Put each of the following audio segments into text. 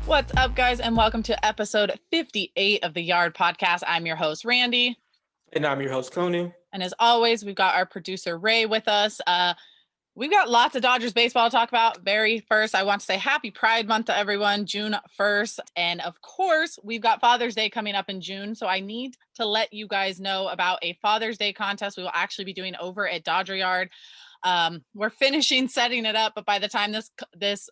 What's up, guys, and welcome to episode 58 of the Yard Podcast. I'm your host, Randy. And I'm your host, Konu. And as always, we've got our producer, Ray, with us. We've got lots of Dodgers baseball to talk about. Very first, I want to say happy Pride Month to everyone, June 1st. And of course, we've got Father's Day coming up in June. So I need to let you guys know about a Father's Day contest we will actually be doing over at Dodger Yard. We're finishing setting it up, but by the time this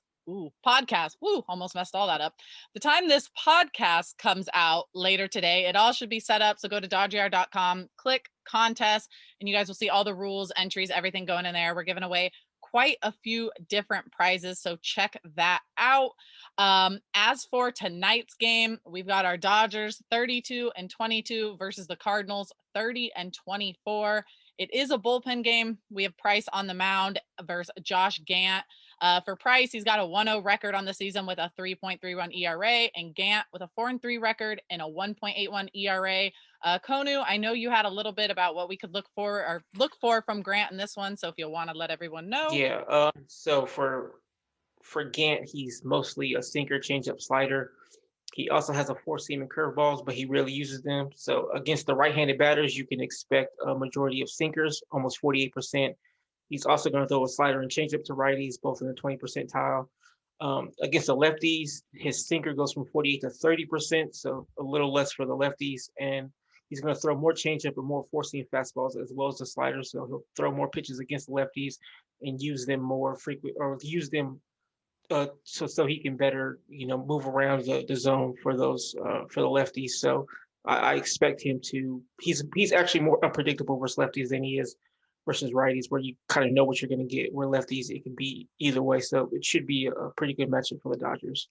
podcast, almost messed all that up. The time this podcast comes out later today, it all should be set up. So go to dodgeryard.com, click contest, and you guys will see all the rules, entries, everything going in there. We're giving away quite a few different prizes, so check that out. As for tonight's game, we've got our Dodgers 32-22 versus the Cardinals 30-24. It is a bullpen game. We have Price on the mound versus Josh Gant. For Price, he's got a 1-0 record on the season with a 3.31 ERA, and Gant with a 4-3 record and a 1.81 ERA. Konu, I know you had a little bit about what we could look for from Grant in this one, so if you'll want to let everyone know. Yeah. So for Gant, he's mostly a sinker, changeup, slider. He also has a four-seam and curveballs, but he rarely uses them. So against the right-handed batters, you can expect a majority of sinkers, almost 48%. He's also going to throw a slider and changeup to righties, both in the 20 percentile. Against the lefties, his sinker goes from 48 to 30%, so a little less for the lefties. And he's going to throw more changeup and more four-seam fastballs as well as the slider. So he'll throw more pitches against the lefties and use them more frequent, or use them so he can better move around the zone for those for the lefties. So I expect him to. He's actually more unpredictable versus lefties than he is versus righties, where you kind of know what you're going to get. Where lefties, it can be either way. So it should be a pretty good matchup for the Dodgers.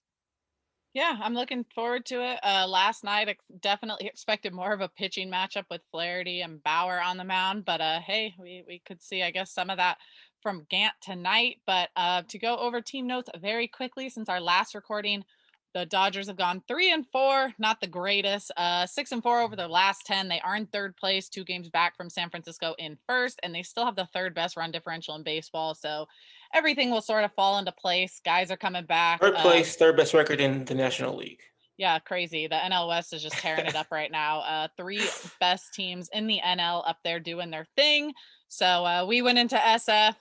Yeah, I'm looking forward to it. Last night, I definitely expected more of a pitching matchup with Flaherty and Bauer on the mound, but hey, we could see, I guess, some of that from Gant tonight. But to go over team notes very quickly, since our last recording, the Dodgers have gone 3-4, not the greatest. 6-4 over their last 10. They are in third place, 2 games back from San Francisco in first, and they still have the third best run differential in baseball. So everything will sort of fall into place. Guys are coming back. Third place, third best record in the National League. Yeah, crazy. The NL West is just tearing it up right now. 3 best teams in the NL up there doing their thing. So we went into SF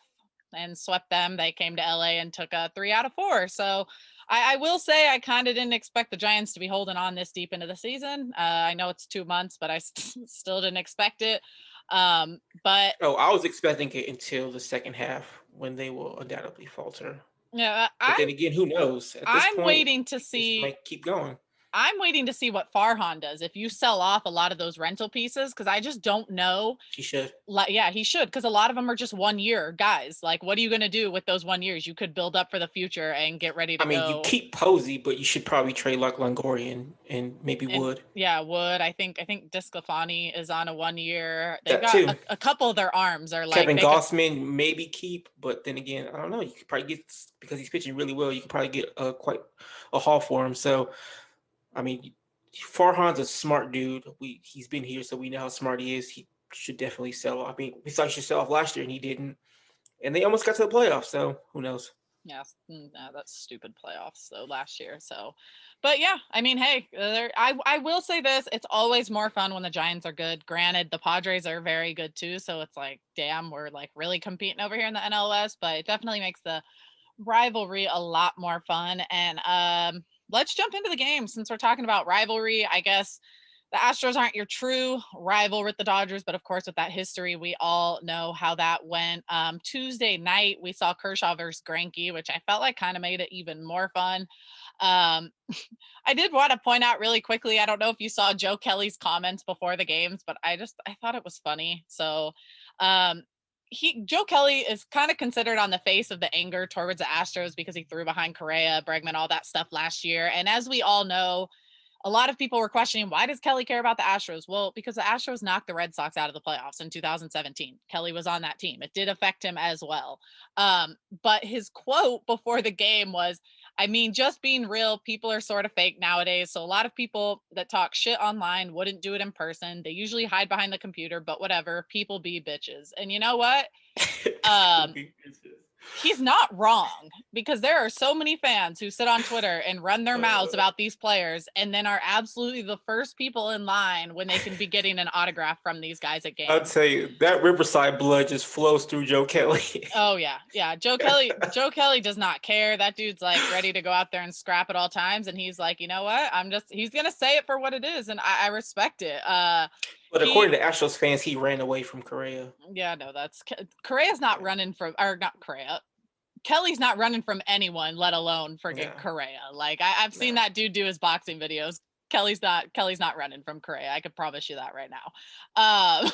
and swept them. They came to LA and took a 3 out of 4. So I will say I kind of didn't expect the Giants to be holding on this deep into the season. I know it's 2 months, but I still didn't expect it. But I was expecting it until the second half when they will undoubtedly falter. Yeah, but then again, who knows? At this point, waiting to see. Might keep going. I'm waiting to see what Farhan does if you sell off a lot of those rental pieces, because I just don't know. He should. Yeah, he should, because a lot of them are just 1 year guys. Like, what are you going to do with those 1 years? You could build up for the future and get ready to go. You keep Posey, but you should probably trade like Longoria and maybe Wood. Yeah, Wood. I think DeSclafani is on a 1 year. They've got a couple of their arms are like Kevin Gossman maybe keep, but then again, I don't know. You could probably get, because he's pitching really well, you could probably get quite a haul for him. So Farhan's a smart dude. He's been here, so we know how smart he is. He should definitely sell off. We thought he should sell off last year, and he didn't. And they almost got to the playoffs, so who knows? Yes, that's stupid playoffs though last year. So, but yeah, hey, I will say this: it's always more fun when the Giants are good. Granted, the Padres are very good too, so it's like, damn, we're like really competing over here in the NLS. But it definitely makes the rivalry a lot more fun. And let's jump into the game since we're talking about rivalry. I guess the Astros aren't your true rival with the Dodgers, but of course, with that history, we all know how that went. Tuesday night, we saw Kershaw versus Greinke, which I felt like kind of made it even more fun. I did want to point out really quickly, I don't know if you saw Joe Kelly's comments before the games, but I thought it was funny. So Joe Kelly is kind of considered on the face of the anger towards the Astros because he threw behind Correa, Bregman, all that stuff last year. And as we all know, a lot of people were questioning, why does Kelly care about the Astros? Well, because the Astros knocked the Red Sox out of the playoffs in 2017. Kelly was on that team. It did affect him as well. But his quote before the game was, just being real, people are sort of fake nowadays. So a lot of people that talk shit online wouldn't do it in person. They usually hide behind the computer, but whatever, people be bitches. And you know what? He's not wrong, because there are so many fans who sit on Twitter and run their mouths about these players and then are absolutely the first people in line when they can be getting an autograph from these guys at I'll games. tell you, that Riverside blood just flows through Joe Kelly. Oh yeah. Yeah. Joe Kelly does not care. That dude's like ready to go out there and scrap at all times. And he's like, you know what? He's going to say it for what it is. And I respect it. But according to Astros fans, he ran away from Correa. Yeah, no, Correa's not running from, or not Correa. Kelly's not running from anyone, let alone friggin' Correa. Like I've seen that dude do his boxing videos. Kelly's not running from Correa. I could promise you that right now.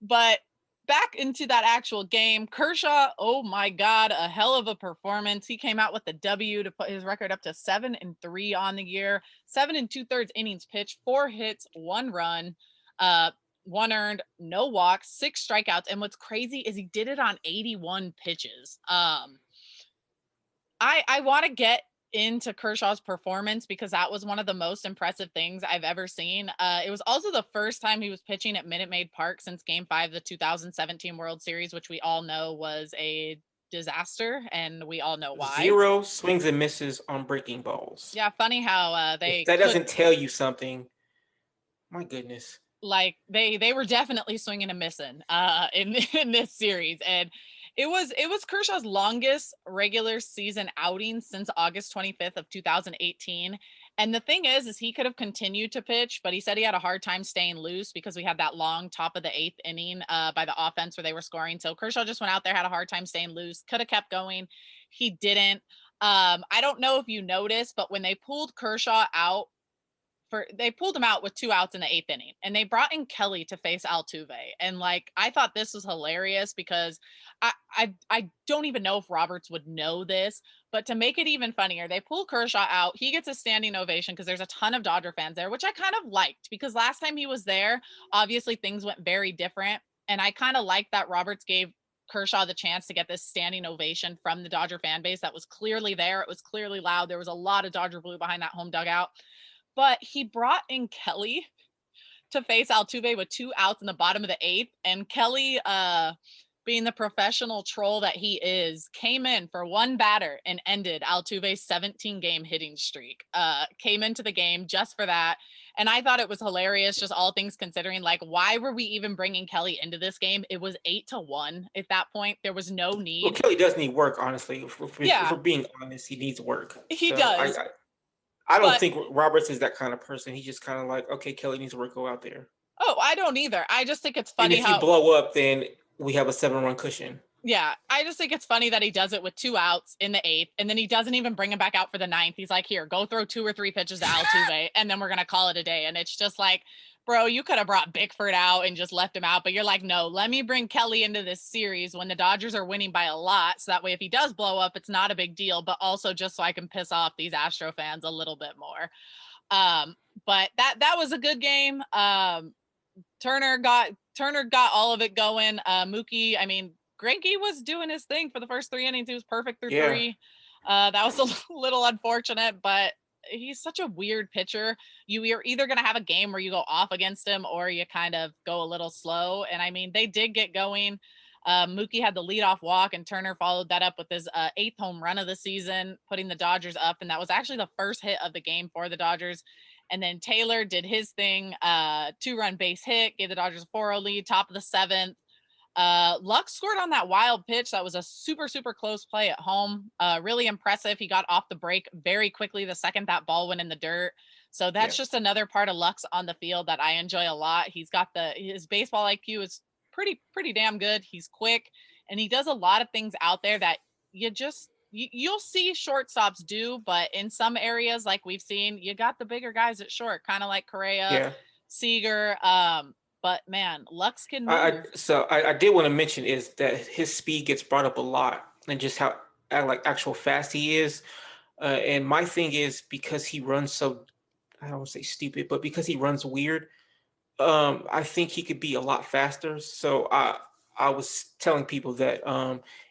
But back into that actual game, Kershaw, oh my God, a hell of a performance. He came out with the W to put his record up to 7-3 on the year, 7 2/3 innings pitched, 4 hits, 1 run, 1 earned, no walks, 6 strikeouts. And what's crazy is he did it on 81 pitches. I want to get into Kershaw's performance because that was one of the most impressive things I've ever seen. It was also the first time he was pitching at Minute Maid Park since Game 5 of the 2017 World Series, which we all know was a disaster, and we all know why. 0 swings and misses on breaking balls. Yeah, funny how if that doesn't tell you something. My goodness. Like they were definitely swinging and missing in this series, and it was Kershaw's longest regular season outing since August 25th of 2018. And the thing is he could have continued to pitch, but he said he had a hard time staying loose because we had that long top of the 8th inning by the offense where they were scoring. So Kershaw just went out there, had a hard time staying loose, could have kept going. He didn't. I don't know if you noticed, but when they pulled Kershaw out, they pulled him out with 2 outs in the 8th inning, and they brought in Kelly to face Altuve. And like, I thought this was hilarious because I don't even know if Roberts would know this, but to make it even funnier, they pull Kershaw out. He gets a standing ovation because there's a ton of Dodger fans there, which I kind of liked because last time he was there, obviously things went very different. And I kind of liked that Roberts gave Kershaw the chance to get this standing ovation from the Dodger fan base that was clearly there. It was clearly loud. There was a lot of Dodger blue behind that home dugout. But he brought in Kelly to face Altuve with 2 outs in the bottom of the 8th. And Kelly, being the professional troll that he is, came in for 1 batter and ended Altuve's 17-game hitting streak. Came into the game just for that. And I thought it was hilarious, just all things considering. Like, why were we even bringing Kelly into this game? It was 8-1 at that point. There was no need. Well, Kelly does need work, honestly. If we're being honest, he needs work. He does. I don't think Roberts is that kind of person. He's just kind of like, okay, Kelly needs to work, go out there. Oh, I don't either. I just think it's funny and if you blow up, then we have a 7-run cushion. Yeah, I just think it's funny that he does it with 2 outs in the 8th, and then he doesn't even bring him back out for the 9th. He's like, here, go throw 2 or 3 pitches to Altuve, and then we're going to call it a day. And it's just like, bro, you could have brought Bickford out and just left him out, but you're like, no, let me bring Kelly into this series when the Dodgers are winning by a lot. So that way, if he does blow up, it's not a big deal, but also just so I can piss off these Astro fans a little bit more. But that was a good game. Turner got all of it going. Mookie, I mean, Greinke was doing his thing for the first 3 innings. He was perfect through 3. That was a little unfortunate, but he's such a weird pitcher. You're either going to have a game where you go off against him or you kind of go a little slow. And I mean, they did get going. Mookie had the leadoff walk, and Turner followed that up with his 8th home run of the season, putting the Dodgers up. And that was actually the first hit of the game for the Dodgers. And then Taylor did his thing, 2-run base hit, gave the Dodgers a 4-0 lead, top of the 7th. Lux scored on that wild pitch. That was a super, super close play at home. Really impressive. He got off the break very quickly the second that ball went in the dirt. So that's just another part of Lux on the field that I enjoy a lot. He's got his baseball IQ is pretty damn good. He's quick, and he does a lot of things out there that you'll see shortstops do, but in some areas, like we've seen, you got the bigger guys at short, kind of like Correa, Seager. But man, Lux can move. I did want to mention is that his speed gets brought up a lot, and just how like actual fast he is. And my thing is, because he runs so, I don't want to say stupid, but because he runs weird, I think he could be a lot faster. So I was telling people that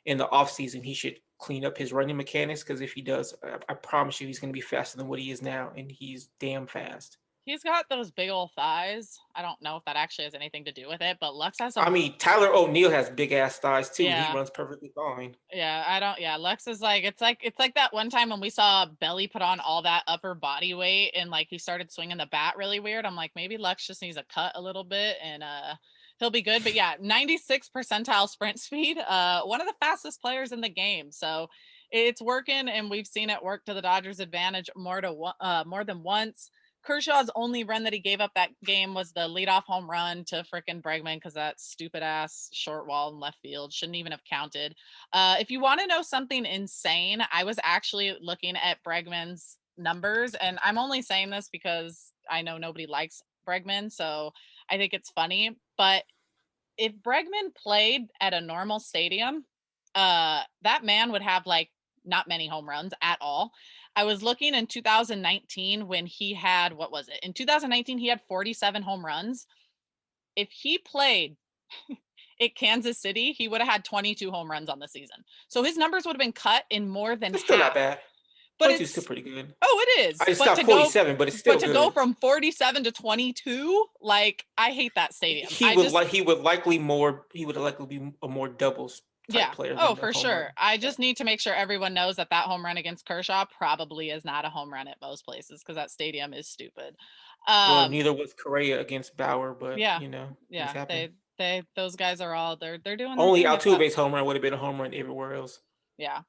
in the off season he should clean up his running mechanics, because if he does, I promise you he's going to be faster than what he is now, and he's damn fast. He's got those big old thighs. I don't know if that actually has anything to do with it, but Lux has I some. mean, Tyler O'Neill has big ass thighs too, and he Yeah. runs perfectly fine. Yeah, I don't. Yeah, Lux is like it's like that one time when we saw Belly put on all that upper body weight and like he started swinging the bat really weird. I'm like, maybe Lux just needs a cut a little bit and he'll be good. But yeah, 96 percentile sprint speed. One of the fastest players in the game. So it's working, and we've seen it work to the Dodgers' advantage more than once. Kershaw's only run that he gave up that game was the leadoff home run to frickin' Bregman because that stupid ass short wall in left field shouldn't even have counted. If you want to know something insane, I was actually looking at Bregman's numbers, and I'm only saying this because I know nobody likes Bregman, so I think it's funny. But if Bregman played at a normal stadium, that man would have like not many home runs at all. I was looking in 2019 when he had, what was it? In 2019, he had 47 home runs. If he played at Kansas City, he would have had 22 home runs on the season. So his numbers would have been cut in more than It's still not half. bad. But 22 is still it's pretty good. it is. It's But not to 47, but it's still but to good. go from 47 to 22, like I hate that stadium. He would likely be a more doubles type player than the for home sure. run. I just need to make sure everyone knows that that home run against Kershaw probably is not a home run at most places because that stadium is stupid. Well, neither was Correa against Bauer, but Yeah, things yeah. happen. They those guys are all they're doing their Only thing at that. Altuve's home run would have been a home run everywhere else. Yeah,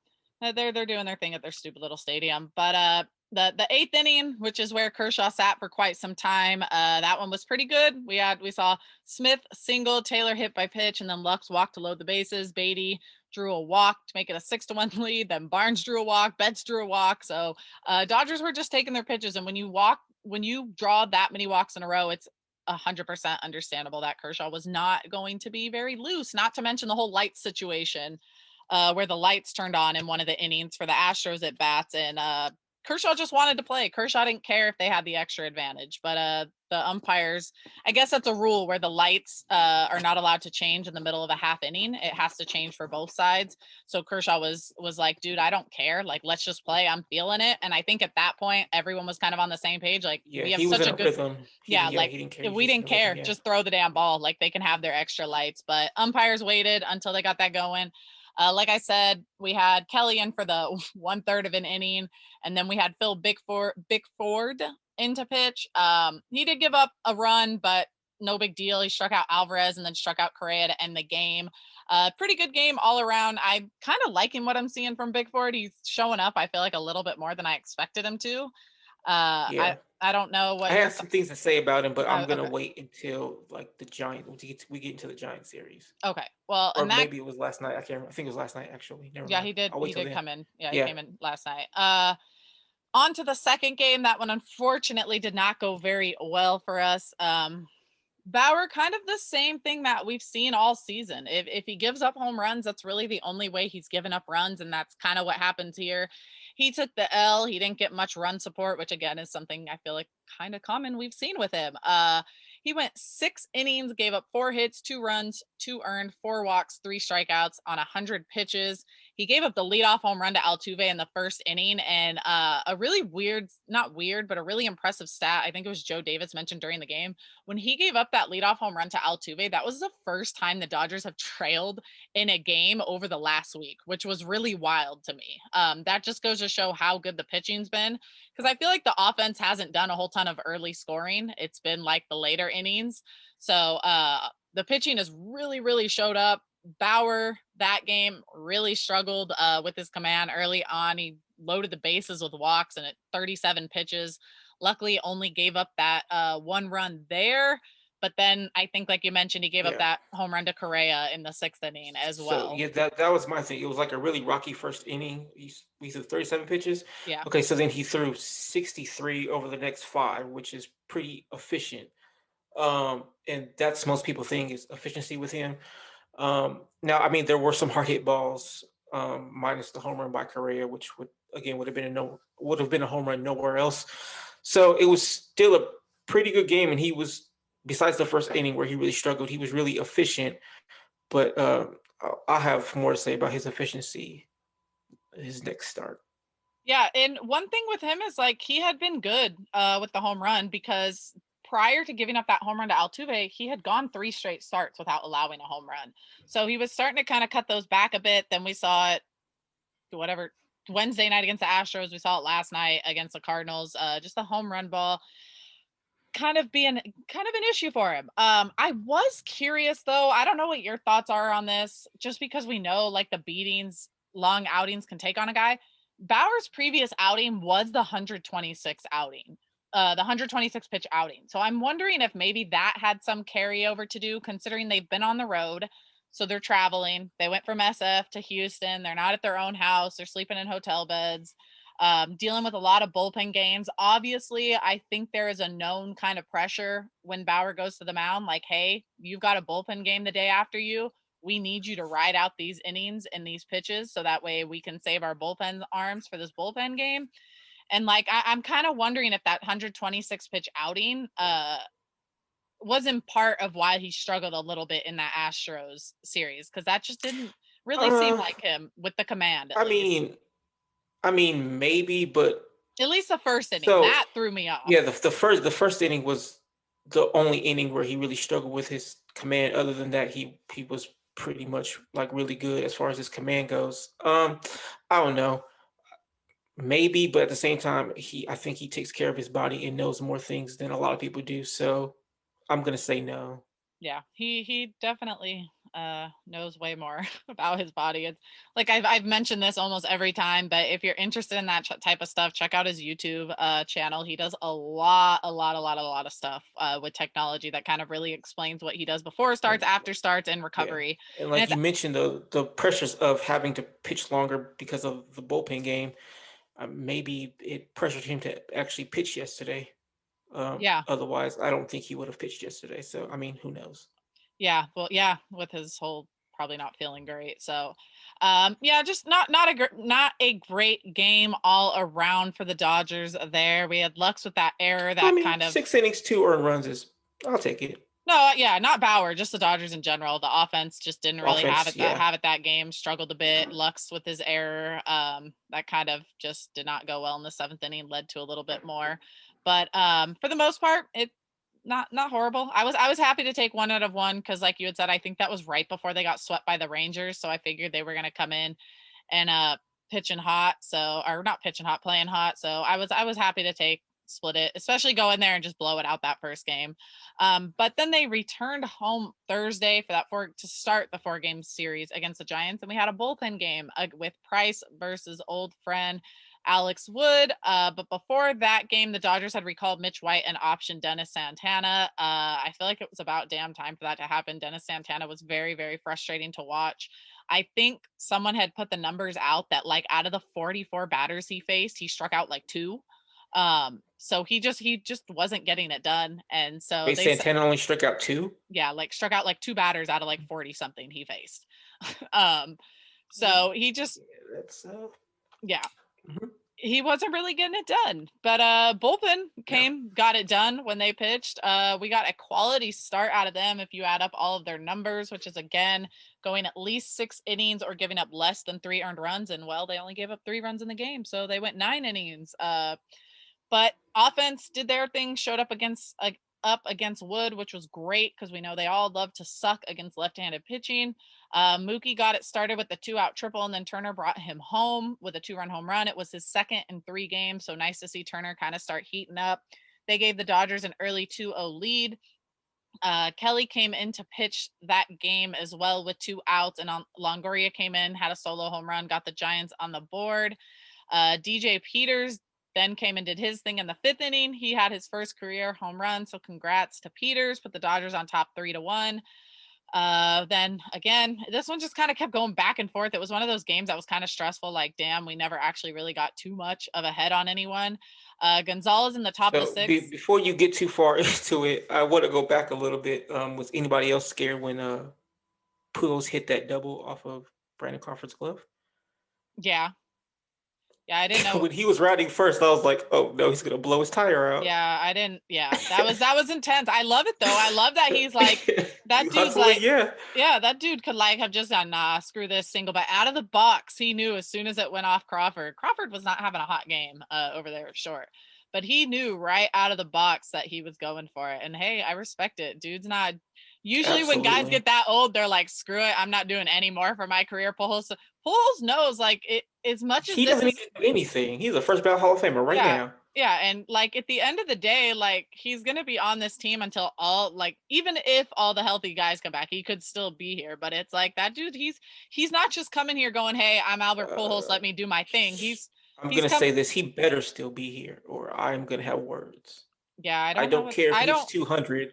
they're doing their thing at their stupid little stadium. But the eighth inning, which is where Kershaw sat for quite some time, that one was pretty good. We saw Smith single, Taylor hit by pitch, and then Lux walked to load the bases. Beatty drew a walk to make it a 6-1 lead. Then Barnes drew a walk, Betts drew a walk. So Dodgers were just taking their pitches, and when you draw that many walks in a row, it's 100% understandable that Kershaw was not going to be very loose. Not to mention the whole lights situation where the lights turned on in one of the innings for the Astros at bats, and Kershaw just wanted to play. Kershaw didn't care if they had the extra advantage, but the umpires, I guess that's a rule where the lights are not allowed to change in the middle of a half inning. It has to change for both sides. So Kershaw was like, dude, I don't care. Like, let's just play. I'm feeling it. And I think at that point, everyone was kind of on the same page. Like, Yeah, we have he was such in a a good, rhythm. He didn't care. if we didn't care, just throw the damn ball. Like, they can have their extra lights. But umpires waited until they got that going. Like I said, we had Kelly in for the 1/3 of an inning, and then we had Phil Bickford into pitch. He did give up a run, but no big deal. He struck out Alvarez and then struck out Correa to end the game. Pretty good game all around. I'm kind of liking what I'm seeing from Bickford. He's showing up, I feel like, a little bit more than I expected him to. Yeah. I don't know what I have some things to say about him, but I'm gonna okay. wait until like the Giant we get into the Giant series. Okay. Well, Or and that maybe it was last night. I can't remember. I think it was last night actually. Never yeah, mind. I'll he wait till did then. come in. Yeah, he Yeah. came in last night. On to the second game. That one unfortunately did not go very well for us. Bauer, kind of the same thing that we've seen all season. If he gives up home runs, that's really the only way he's given up runs, and that's kind of what happens here. He took the L. He didn't get much run support, which again is something I feel like kind of common we've seen with him. He went 6 innings, gave up 4 hits, 2 runs, 2 earned, 4 walks, 3 strikeouts on 100 pitches. He gave up the leadoff home run to Altuve in the first inning, and a really not weird, but a really impressive stat. I think it was Joe Davis mentioned during the game when he gave up that leadoff home run to Altuve. That was the first time the Dodgers have trailed in a game over the last week, which was really wild to me. That just goes to show how good the pitching's been, because I feel like the offense hasn't done a whole ton of early scoring. It's been like the later innings. So the pitching has really, really showed up. Bauer, that game, really struggled with his command early on. He loaded the bases with walks and at 37 pitches. Luckily, only gave up that 1 run there. But then I think, like you mentioned, he gave up Yeah. that home run to Correa in the 6th inning as well. So yeah, that was my thing. It was like a really rocky first inning. We threw 37 pitches. Yeah. Okay, so then he threw 63 over the next 5, which is pretty efficient. And that's most people think is efficiency with him. Now, I mean, there were some hard hit balls, minus the home run by Correa, which would have been a home run nowhere else. So it was still a pretty good game, and he was, besides the first inning where he really struggled, he was really efficient. But I'll have more to say about his efficiency his next start. Yeah, and one thing with him is like he had been good with the home run because prior to giving up that home run to Altuve, he had gone 3 straight starts without allowing a home run. So he was starting to kind of cut those back a bit. Then we saw it whatever Wednesday night against the Astros. We saw it last night against the Cardinals. Just a home run ball kind of being kind of an issue for him. I was curious though. I don't know what your thoughts are on this, just because we know like the beatings long outings can take on a guy. Bauer's previous outing was the 126 outing, the 126 pitch outing. So I'm wondering if maybe that had some carryover to do, considering they've been on the road. So they're traveling. They went from SF to Houston. They're not at their own house. They're sleeping in hotel beds, dealing with a lot of bullpen games. Obviously, I think there is a known kind of pressure when Bauer goes to the mound, like, hey, you've got a bullpen game the day after you. We need you to ride out these innings and these pitches so that way we can save our bullpen arms for this bullpen game. And like, I'm kind of wondering if that 126 pitch outing was in part of why he struggled a little bit in that Astros series, because that just didn't really seem Uh, like him with the command, at I least. mean, I mean maybe, but At least the first inning. so That threw me off. yeah, the first inning was the only inning where he really struggled with his command. Other than that, he was pretty much like really good as far as his command goes. I don't know. Maybe, but at the same time, I think he takes care of his body and knows more things than a lot of people do. So I'm gonna say no. Yeah, he definitely knows way more about his body. It's like I've mentioned this almost every time, but if you're interested in that type of stuff, check out his YouTube channel. He does a lot of stuff with technology that kind of really explains what he does before starts, And after starts, and yeah, recovery. and And like it's you mentioned, the pressures of having to pitch longer because of the bullpen game. Maybe it pressured him to actually pitch yesterday. yeah, Otherwise, I don't think he would have pitched yesterday. So I mean, who knows? yeah, well, yeah, with his whole probably not feeling great. So, yeah, just not a great game all around for the Dodgers. There, we had Lux with that error I that mean, kind of 6 innings, 2 earned runs is. I'll take it. no, yeah, not Bauer, just the Dodgers in general. The offense just didn't really Offense, yeah. have it that game. Struggled a bit. Lux with his error, that kind of just did not go well in the seventh inning. Led to a little bit more, but for the most part, it not horrible. I was happy to take 1 out of 1 because, like you had said, I think that was right before they got swept by the Rangers. So I figured they were going to come in and pitching hot. So or not pitching hot, playing hot. So I was happy to take split it, especially go in there and just blow it out that first game. But then they returned home Thursday for that to start the 4 game series against the Giants, and we had a bullpen game with Price versus old friend Alex Wood. But before that game, the Dodgers had recalled Mitch White and optioned Dennis Santana. I feel like it was about damn time for that to happen. Dennis Santana was very, very frustrating to watch. I think someone had put the numbers out that like out of the 44 batters he faced, he struck out like 2. So he just wasn't getting it done. And so Wait, they said, Santana only struck out two. yeah, like struck out like 2 batters out of like 40 something he faced. um, so he just, Yeah, that's yeah, mhm. he wasn't really getting it done. But bullpen Yeah. got it done when they pitched. We got a quality start out of them if you add up all of their numbers, which is again going at least 6 innings or giving up less than 3 earned runs. And well, they only gave up 3 runs in the game, so they went 9 innings. But offense did their thing, showed up against Wood, which was great because we know they all love to suck against left-handed pitching. Mookie got it started with the 2-out triple, and then Turner brought him home with a 2-run home run. It was his second in 3 games, so nice to see Turner kind of start heating up. They gave the Dodgers an early 2-0 lead. Kelly came in to pitch that game as well with 2 outs, and Longoria came in, had a solo home run, got the Giants on the board. DJ Peters then came and did his thing in the 5th inning. He had his first career home run, so congrats to Peters. Put the Dodgers on top 3-1. Then again, this one just kind of kept going back and forth. It was one of those games that was kind of stressful. Like, damn, we never actually really got too much of a head on anyone. Gonzalez in the top of the So 6th. before you get too far into it, I want to go back a little bit. Was anybody else scared when Pujols hit that double off of Brandon Crawford's glove? Yeah, Yeah, I didn't know. When he was riding first, I was like, oh no, he's gonna blow his tire out. Yeah, I didn't. Yeah, that was intense. I love it though. I love that he's like that You dude's hustling, like yeah. yeah, that dude could like have just done nah, screw this single, but out of the box, he knew as soon as it went off Crawford. Crawford was not having a hot game over there short, but he knew right out of the box that he was going for it. And hey, I respect it. Dude's not. Usually when guys Absolutely. get that old, they're like, screw it, I'm not doing any more for my career. Pujols knows like it as much as He this doesn't need is to do anything. He's a first ballot Hall of Famer right yeah. now. Yeah, and like at the end of the day, like he's gonna be on this team until all like even if all the healthy guys come back, he could still be here. But it's like that dude, he's not just coming here going, "Hey, I'm Albert Pujols, Uh, let me do my thing." I'm He's gonna come. say this. He better still be here, or I'm gonna have words. Yeah, I I don't know don't what care if I he's don't. 200.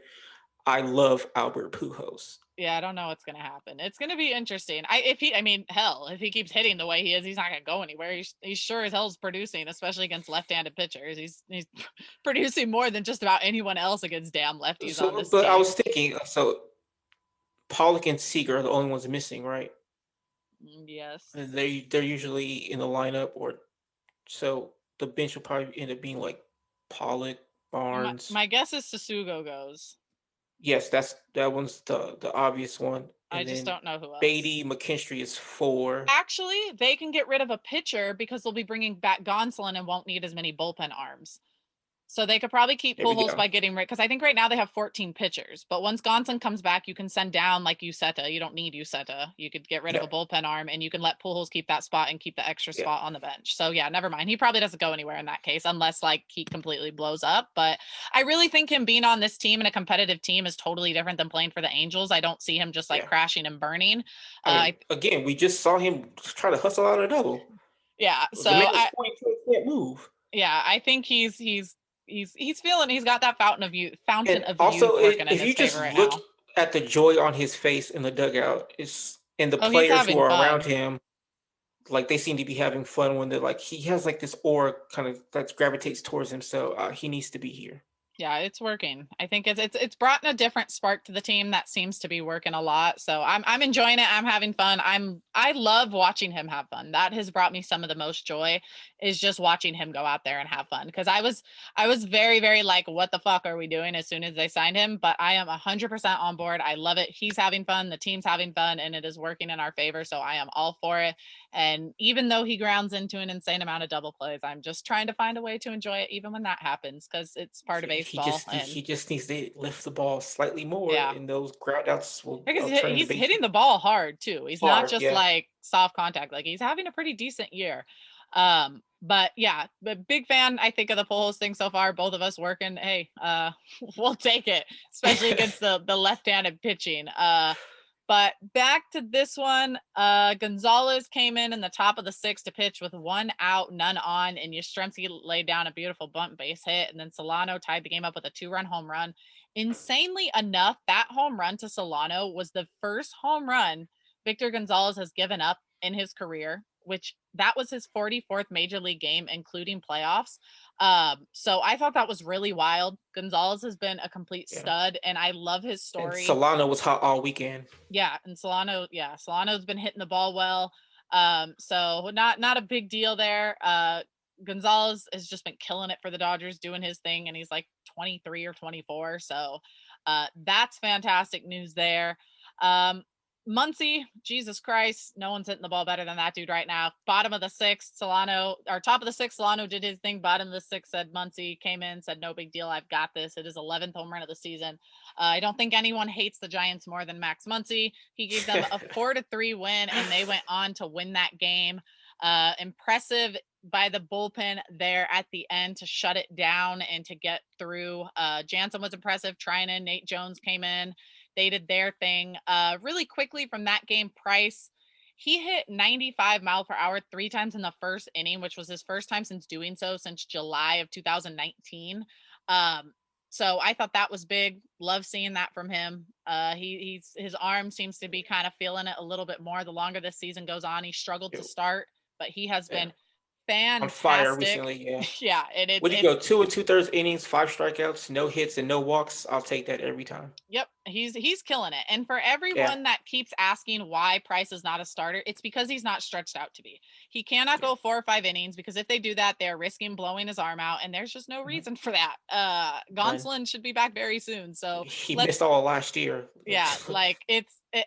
I love Albert Pujols. Yeah, I don't know what's gonna happen. It's gonna be interesting. I mean, hell, if he keeps hitting the way he is, he's not gonna go anywhere. He's sure as hell's producing, especially against left-handed pitchers. He's producing more than just about anyone else against damn lefties on So, this but I team. was thinking, so Pollock and Seager are the only ones missing, right? Yes. And they're usually in the lineup, or so the bench will probably end up being like Pollock, Barnes. My guess is Sasugo goes. Yes, that one's the obvious one, I and just then don't know who else. Beatty McKinstry is 4. Actually, they can get rid of a pitcher because they'll be bringing back Gonsolin and won't need as many bullpen arms. So they could probably keep There we Pujols go. by getting rid because I think right now they have 14 pitchers. But once Gonson comes back, you can send down like Uceta. You don't need Uceta. You could get rid of Yeah, a bullpen arm and you can let Pujols keep that spot and keep the extra yeah. spot on the bench. So yeah, never mind. He probably doesn't go anywhere in that case unless like he completely blows up. But I really think him being on this team and a competitive team is totally different than playing for the Angels. I don't see him just like Yeah. crashing and burning. I mean, Uh, again, we just saw him try to hustle out a double. yeah. So The man is I 42 and can't move. yeah, I think he's feeling he's got that fountain And of youth also, working in if his you favor just right look now. at the joy on his face in the dugout, it's and the Oh, he's players who having are around fun. him, like they seem to be having fun when they're like he has like this aura kind of that gravitates towards him. So he needs to be here. Yeah, it's working. I think it's brought in a different spark to the team that seems to be working a lot. So I'm enjoying it. I'm having fun. I love watching him have fun. That has brought me some of the most joy is just watching him go out there and have fun. Because I was very, very like, what the fuck are we doing as soon as they signed him? But I am 100% on board. I love it. He's having fun. The team's having fun, and it is working in our favor. So I am all for it. And even though he grounds into an insane amount of double plays, I'm just trying to find a way to enjoy it, even when that happens, because it's part of baseball. And He just needs to lift the ball slightly more, yeah, and those ground outs will because turn into he's base hitting hits. the ball hard too. He's not Hard, just yeah. like soft contact. Like he's having a pretty decent year. But yeah, but big fan, I think, of the Pujols thing so far. Both of us working. Hey, we'll take it, especially against the left-handed pitching. But back to this one, Gonzalez came in the top of the sixth to pitch with 1 out, none on, and Yastrzemski laid down a beautiful bunt base hit, and then Solano tied the game up with a 2-run home run. Insanely enough, that home run to Solano was the first home run Victor Gonzalez has given up in his career, which that was his 44th major league game, including playoffs. So I thought that was really wild. Gonzalez has been a complete Yeah. stud, and I love his And story. Solano was hot all weekend. Yeah, and Solano's been hitting the ball well. So not a big deal there. Gonzalez has just been killing it for the Dodgers, doing his thing, and he's like 23 or 24. So that's fantastic news there. Muncy, Jesus Christ, no one's hitting the ball better than that dude right now. Bottom of the sixth, Solano, or top of the sixth, Solano did his thing. Bottom of the sixth, said Muncy, came in, said, no big deal, I've got this. It is 11th home run of the season. I don't think anyone hates the Giants more than Max Muncy. He gave them a 4-3 win, and they went on to win that game. Impressive by the bullpen there at the end to shut it down and to get through. Jansen was impressive. Trinan, Nate Jones came in. They did their thing. Really quickly from that game, Price, he hit 95 miles per hour 3 times in the first inning, which was his first time since doing so since July of 2019. So I thought that was big. Love seeing that from him. His arm seems to be kind of feeling it a little bit more the longer this season goes on. He struggled to start, but he has Yeah. been On fire fantastic. recently, yeah. Yeah, and What do you it's go 2 2/3 innings, 5 strikeouts, no hits, and no walks? I'll take that every time. yep, He's killing it. And for Yeah. everyone that keeps asking why Price is not a starter, it's because he's not stretched out to be. He cannot go 4 or 5 innings, because if they do that, they're risking blowing his arm out, and there's just no Mhm. reason for that. None. Gonsolin should be back very soon. So He let's missed all last year. yeah, like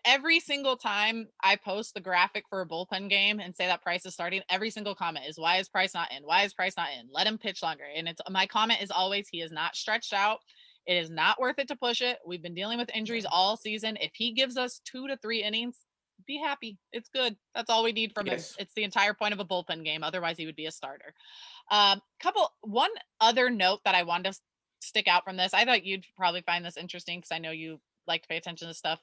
every single time I post the graphic for a bullpen game and say that Price is starting, every single comment is, why is Price not in? Why is Price not in? Let him pitch longer. And it's my comment is always, he is not stretched out. It is not worth it to push it. We've been dealing with injuries No. all season. If he gives us 2 to 3 innings, be happy. It's good. That's all we need from him. Yes. It's the entire point of a bullpen game. Otherwise, he would be a starter. One other note that I wanted to stick out from this. I thought you'd probably find this interesting, because I know you like to pay attention to stuff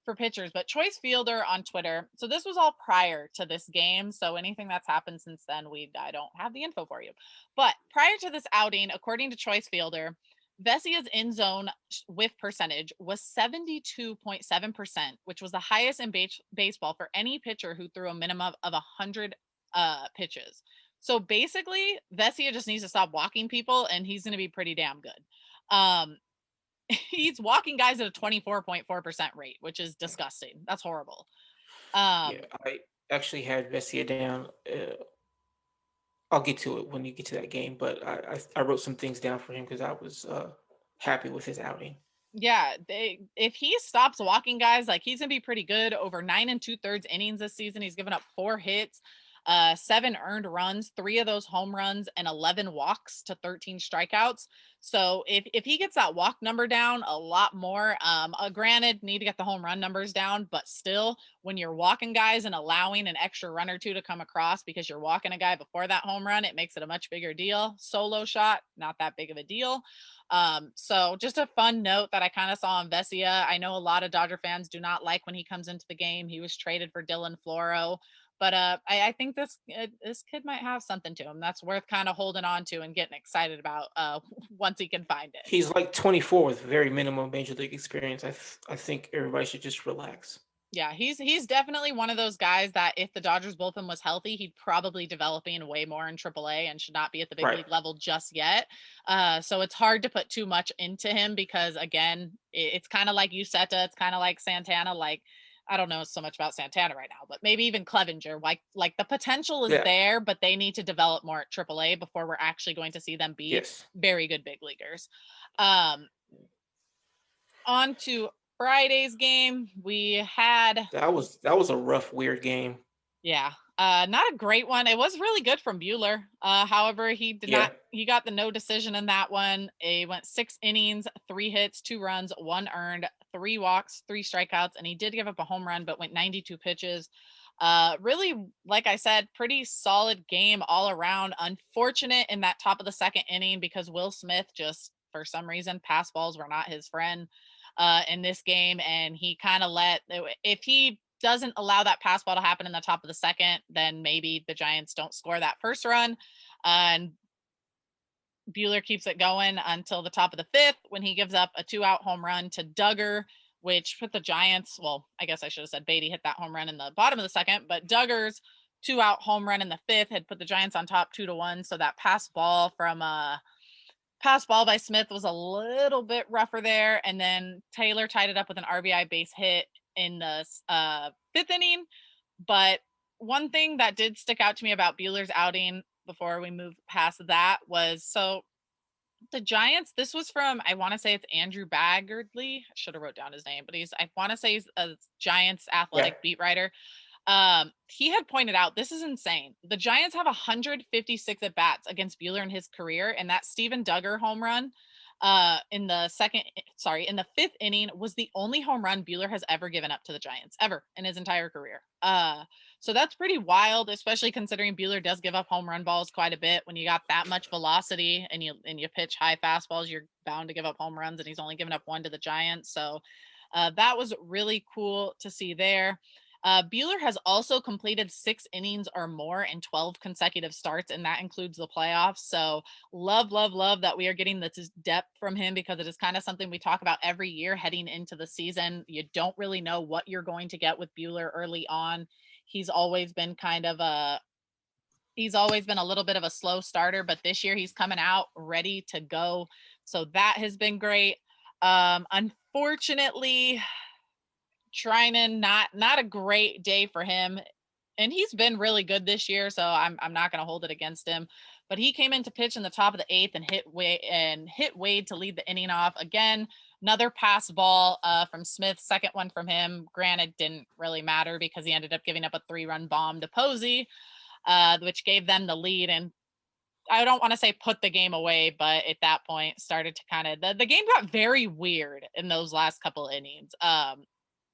for pitchers, but Choice Fielder on Twitter. So this was all prior to this game. So anything that's happened since then, I don't have the info for you. But prior to this outing, according to Choice Fielder, Vesia's in zone whiff percentage was 72.7%, which was the highest in baseball for any pitcher who threw a minimum of 100 pitches. So basically, Vesia just needs to stop walking people, and he's going to be pretty damn good. He's walking guys at a 24.4% rate, which is disgusting. That's horrible. Yeah. I actually had Vessia down. I'll get to it when you get to that game, but I wrote some things down for him because I was happy with his outing. Yeah, if he stops walking guys, like, he's gonna be pretty good. Over 9 2/3 innings this season, he's given up 4 hits, 7 earned runs, 3 of those home runs, and 11 walks to 13 strikeouts. So if he gets that walk number down a lot more, granted, need to get the home run numbers down, but still, when you're walking guys and allowing an extra run or two to come across because you're walking a guy before that home run, it makes it a much bigger deal. Solo shot, not that big of a deal. So just a fun note that I kind of saw on Vesia. I know a lot of Dodger fans do not like when he comes into the game. He was traded for Dylan Floro, but I think this kid might have something to him that's worth kind of holding on to and getting excited about once he can find it. He's like 24 with very minimum major league experience. I think everybody should just relax. Yeah, he's definitely one of those guys that if the Dodgers bullpen was healthy, he'd probably developing way more in AAA and should not be at the big Right. league level just yet. So it's hard to put too much into him because, again, it's kind of like Uceta, it's kind of like Santana. Like, I don't know so much about Santana right now, but maybe even Clevenger. Like the potential is Yeah. there, but they need to develop more at AAA before we're actually going to see them be Yes. very good big leaguers. Um, on to Friday's game. We had That was a rough, weird game. Yeah. Not a great one. It was really good from Bueller. However, Yeah. he got the no decision in that one. He went 6 innings, 3 hits, 2 runs, 1 earned, 3 walks, 3 strikeouts, and he did give up a home run, but went 92 pitches. Really, like I said, pretty solid game all around. Unfortunate in that top of the second inning because Will Smith just, for some reason, pass balls were not his friend in this game, and he kind of if he doesn't allow that pass ball to happen in the top of the second, then maybe the Giants don't score that first run. And Bueller keeps it going until the top of the fifth when he gives up a 2-out home run to Duggar, which put the Giants, well, I guess I should have said Beatty hit that home run in the bottom of the second, but Duggar's 2-out home run in the fifth had put the Giants on top 2-1. So that pass ball by Smith was a little bit rougher there. And then Taylor tied it up with an RBI base hit in the 5th inning. But one thing that did stick out to me about Bueller's outing before we move past that was, so the Giants, this was from, I want to say it's Andrew Baggardly. I should have wrote down his name, but I want to say he's a Giants Yeah. athletic beat writer. He had pointed out, this is insane. The Giants have 156 at bats against Bueller in his career, and that Steven Duggar home run in the 5th inning was the only home run Bueller has ever given up to the Giants ever in his entire career. So that's pretty wild, especially considering Bueller does give up home run balls quite a bit. When you got that much velocity and you pitch high fastballs, you're bound to give up home runs, and he's only given up 1 to the Giants. So that was really cool to see there. Bueller has also completed 6 innings or more in 12 consecutive starts, and that includes the playoffs. So love that we are getting this depth from him, because it is kind of something we talk about every year heading into the season. You don't really know what you're going to get with Bueller early on. He's always been a little bit of a slow starter, but this year he's coming out ready to go. So that has been great. Unfortunately, Trinan, not a great day for him. And he's been really good this year, so I'm not going to hold it against him. But he came in to pitch in the top of the eighth and hit Wade to lead the inning off. Again, another pass ball from Smith, second one from him. Granted, didn't really matter because he ended up giving up a 3-run bomb to Posey, which gave them the lead. And I don't want to say put the game away, but at that point started to kind of the game got very weird in those last couple innings.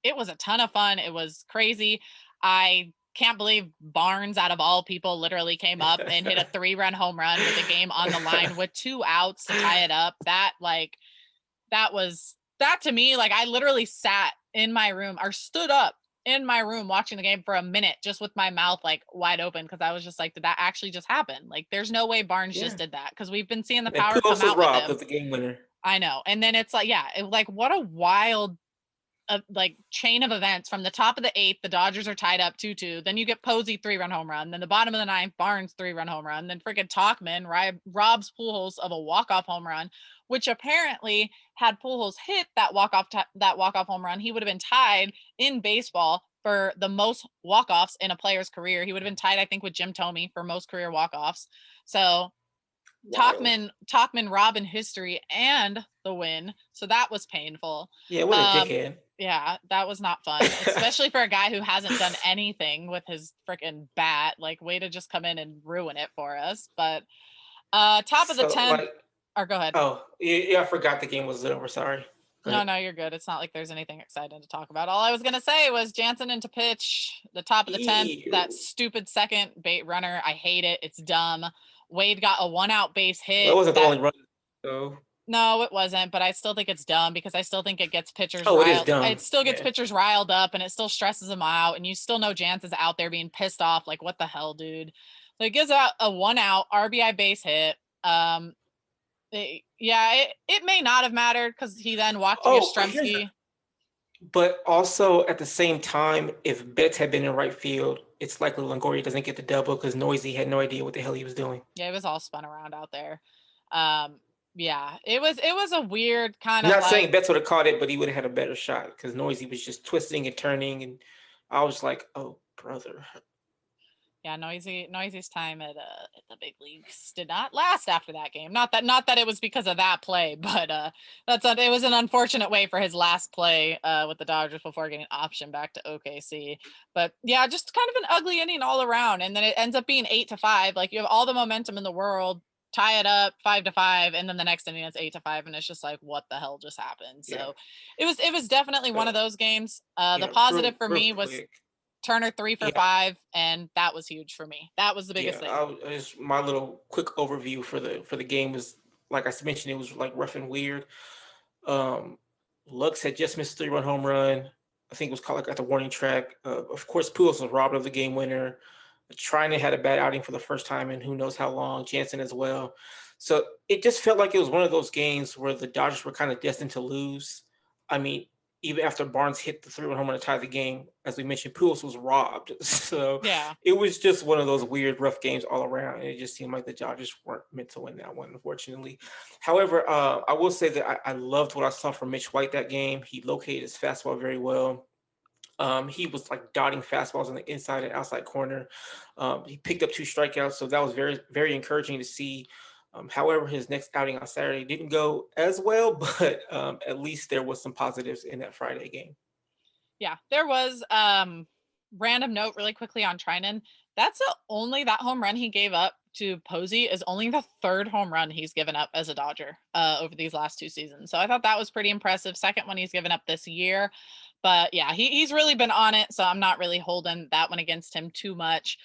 It was a ton of fun. It was crazy. I can't believe Barnes, out of all people, literally came up and hit a 3-run home run with the game on the line with 2 outs to tie it up. That to me, like, I literally sat in my room or stood up in my room watching the game for a minute just with my mouth like wide open, because I was just like, did that actually just happen? Like, there's no way Barnes just did that, because we've been seeing the And power come Pujols was out with robbed him. of the game winner. I know. And then it's like, yeah, like, what a wild like chain of events. From the top of the eighth, the Dodgers are tied up 2-2. Then you get Posey 3-run home run. Then the bottom of the ninth, Barnes 3-run home run. Then freaking Talkman robs Pujols of a walk-off home run, which apparently, had Pujols hit that walk-off home run, he would have been tied in baseball for the most walk-offs in a player's career. He would have been tied, I think, with Jim Thome for most career walk-offs. So Talkman robbing history and the win. So that was painful. Yeah, what a dickhead. Yeah, that was not fun, especially for a guy who hasn't done anything with his freaking bat. Like, way to just come in and ruin it for us. But top of the 10th, like, or go ahead. Oh, yeah, I forgot the game was over. Sorry. No, you're good. It's not like there's anything exciting to talk about. All I was going to say was Jansen into pitch, the top of the 10th, that stupid second bait runner. I hate it. It's dumb. Wade got a 1-out base hit. Well, it wasn't the only run, though. No, it wasn't, but I still think it's dumb, because I still think it gets pitchers riled. It is dumb. It still gets pitchers riled up, and it still stresses them out, and you still know Jansen's out there being pissed off, like, what the hell, dude? So it gives out a 1-out RBI base hit. It may not have mattered, because he then walked Yastrzemski. But also, at the same time, if Betts had been in right field, it's likely Longoria doesn't get the double, because Noisy had no idea what the hell he was doing. Yeah, it was all spun around out there. Yeah, it was a weird kind of. Not saying Betts would have caught it, but he would have had a better shot, because Noisy was just twisting and turning, and I was like, "Oh, brother." Yeah, Noisy's time at the big leagues did not last after that game. Not that it was because of that play, but it was an unfortunate way for his last play with the Dodgers before getting optioned back to OKC. But yeah, just kind of an ugly inning all around, and then it ends up being 8-5. Like, you have all the momentum in the world, tie it up 5-5, and then the next inning it's 8-5, and it's just like, what the hell just happened? So it was definitely one of those games. The positive for me was Turner 3 for 5, and that was huge for me. That was the biggest thing. My little quick overview for the game was, like I mentioned, it was like rough and weird. Lux had just missed a 3-run home run. I think it was caught like at the warning track. Of course, Pujols was robbed of the game winner. Trinan had a bad outing for the first time in who knows how long. Jansen as well. So it just felt like it was one of those games where the Dodgers were kind of destined to lose. I mean, even after Barnes hit the 3-run home run to tie the game, as we mentioned, Pujols was robbed. So it was just one of those weird, rough games all around. And it just seemed like the Dodgers weren't meant to win that one, unfortunately. However, I will say that I loved what I saw from Mitch White that game. He located his fastball very well. He was like dotting fastballs on the inside and outside corner. He picked up 2 strikeouts, so that was very, very encouraging to see. However, his next outing on Saturday didn't go as well, but at least there was some positives in that Friday game. Yeah, there was. Random note really quickly on Trinan. That's that home run he gave up to Posey is only the 3rd home run he's given up as a Dodger over these last 2 seasons. So I thought that was pretty impressive. Second one he's given up this year. But yeah, he's really been on it, so I'm not really holding that one against him too much.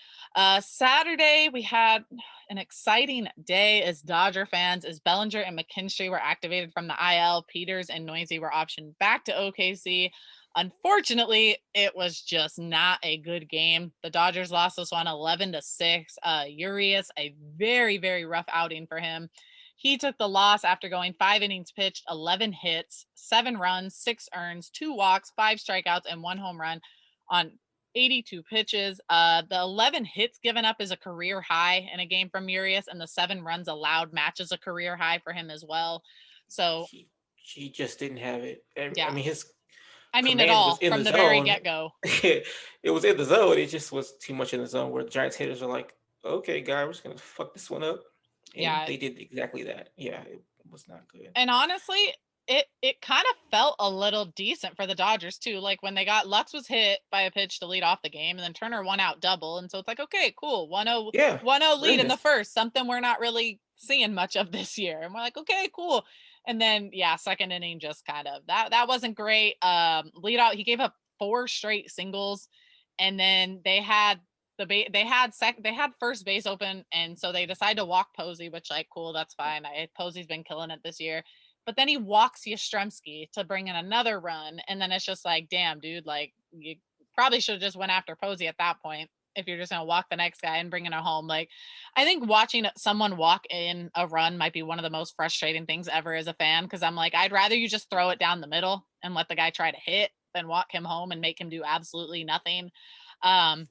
Saturday, we had an exciting day as Dodger fans, as Bellinger and McKinstry were activated from the IL. Peters and Noisy were optioned back to OKC. Unfortunately, it was just not a good game. The Dodgers lost this one 11-6. Urias, a very, very rough outing for him. He took the loss after going 5 innings pitched, 11 hits, 7 runs, 6 earns, 2 walks, 5 strikeouts, and 1 home run on 82 pitches. The 11 hits given up is a career high in a game from Urias, and the 7 runs allowed matches a career high for him as well. So He just didn't have it. I Yeah. mean, his I mean it command was all in the from the very zone. get-go. It was in the zone. It just was too much in the zone where the Giants hitters are like, okay, guy, we're just gonna fuck this one up, and Yeah. they did exactly that. Yeah, it was not good. And honestly, it kind of felt a little decent for the Dodgers too. Like when they got Lux was hit by a pitch to lead off the game, and then Turner won out double, and so it's like, okay, cool, 1-0, Yeah, 1-0 lead in the goodness. first, something we're not really seeing much of this year, and we're like, okay, cool. And then yeah, second inning just kind of that wasn't great. Lead out, he gave up 4 straight singles, and then they had they had first base open, and so they decided to walk Posey, which like cool, that's fine. Posey's been killing it this year, but then he walks Yastrzemski to bring in another run, and then it's just like, damn, dude, like you probably should have just went after Posey at that point if you're just gonna walk the next guy and bring in a home. Like, I think watching someone walk in a run might be one of the most frustrating things ever as a fan, because I'm like, I'd rather you just throw it down the middle and let the guy try to hit than walk him home and make him do absolutely nothing. Um,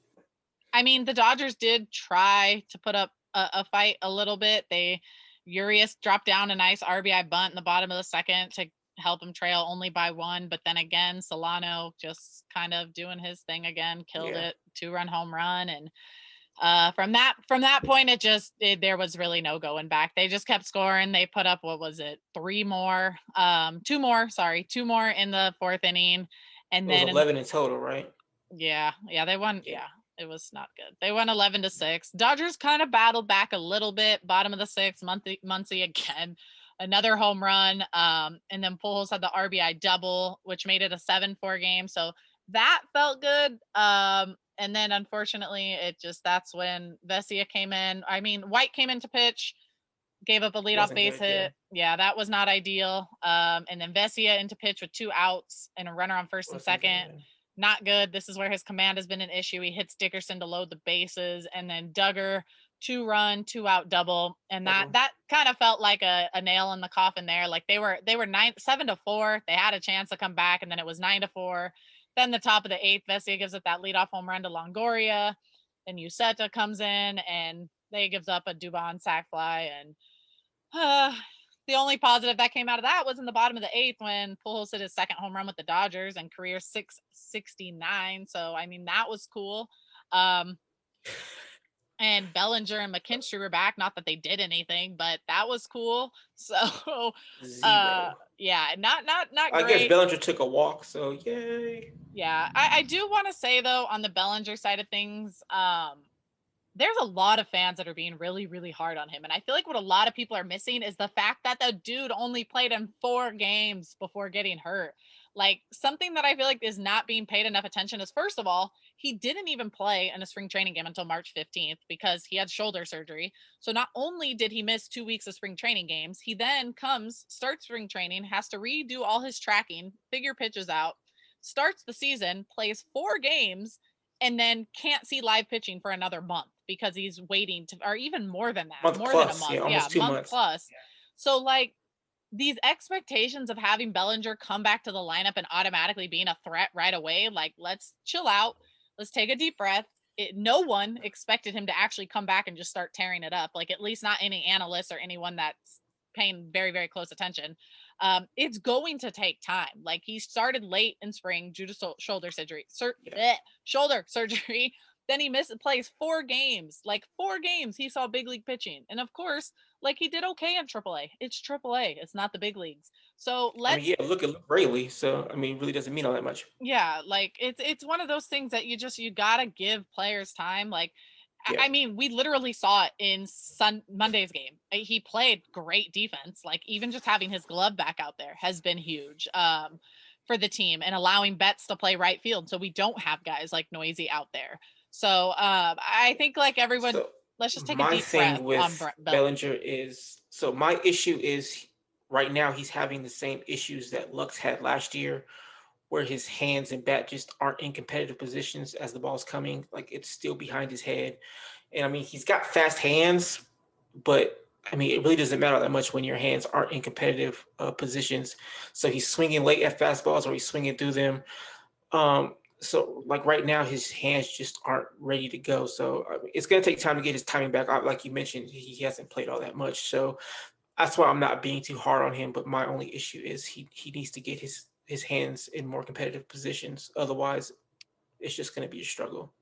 I mean, the Dodgers did try to put up a fight a little bit. Urias dropped down a nice RBI bunt in the bottom of the second to help him trail only by 1. But then again, Solano just kind of doing his thing again, killed Yeah, it, 2-run home run. And from that point, there was really no going back. They just kept scoring. They put up, what was it, 2 more in the 4th inning. And it was then in 11 in total, right? yeah, they won. Yeah, Yeah, it was not good. They won 11-6. Dodgers kind of battled back a little bit. Bottom of the 6th, Muncy again, another home run. And then Pujols had the RBI double, which made it a 7-4 game. So that felt good. And then unfortunately, that's when Vesia came in. I mean, White came in to pitch, gave up a leadoff wasn't base good. Yeah, hit. Yeah, that was not ideal. And then Vesia into pitch with 2 outs and a runner on first and wasn't second. good. Not good. This is where his command has been an issue. He hits Dickerson to load the bases, and then Duggar 2-run, 2-out double, and that Double. that kind of felt like a nail in the coffin there. Like they were 7-4. They had a chance to come back, and then it was 9-4. Then the top of the 8th, Vesia gives up that leadoff home run to Longoria. Then Uceta comes in, and they gives up a Dubon sac fly, and uh, the only positive that came out of that was in the bottom of the 8th when Pujols hit his second home run with the Dodgers and career 669. So I mean that was cool. Um, and Bellinger and McKinstry were back. Not that they did anything, but that was cool. So Zero. yeah, not I guess great. Bellinger took a walk, so yay. Yeah, I do want to say though, on the Bellinger side of things, there's a lot of fans that are being really, really hard on him. And I feel like what a lot of people are missing is the fact that the dude only played in 4 games before getting hurt. Like, something that I feel like is not being paid enough attention is, first of all, he didn't even play in a spring training game until March 15th because he had shoulder surgery. So not only did he miss 2 weeks of spring training games, he then starts spring training, has to redo all his tracking, figure pitches out, starts the season, plays 4 games, and then can't see live pitching for another month because he's waiting to, or even more than that, Month more than a plus, month. yeah, Yeah, almost two month months. plus. So, like, these expectations of having Bellinger come back to the lineup and automatically being a threat right away, like, let's chill out. Let's take a deep breath. No one expected him to actually come back and just start tearing it up. Like, at least not any analysts or anyone that's paying very, very close attention. It's going to take time. Like, he started late in spring due to shoulder surgery. Yeah. Shoulder surgery. Then he plays 4 games. Like, 4 games he saw big league pitching. And of course, like, he did okay in AAA. It's AAA. It's not the big leagues. So I mean, let's, yeah, look at Rayleigh. So I mean, it really doesn't mean all that much. yeah, like it's one of those things that you gotta give players time. Like, Yeah. I mean, we literally saw it in Monday's game. He played great defense. Like, even just having his glove back out there has been huge for the team, and allowing Betts to play right field, so we don't have guys like Noisy out there. So I think, like, everyone, So let's just take a my deep breath thing on with Bellinger. Bellinger is so my issue is right now he's having the same issues that Lux had last year, where his hands and bat just aren't in competitive positions as the ball's coming. Like it's still behind his head. And I mean, he's got fast hands, but I mean, it really doesn't matter that much when your hands aren't in competitive positions. So he's swinging late at fastballs or he's swinging through them. So like right now, his hands just aren't ready to go. So I mean, it's going to take time to get his timing back. Like you mentioned, he hasn't played all that much. So that's why I'm not being too hard on him. But my only issue is he needs to get his hands in more competitive positions. Otherwise, it's just going to be a struggle.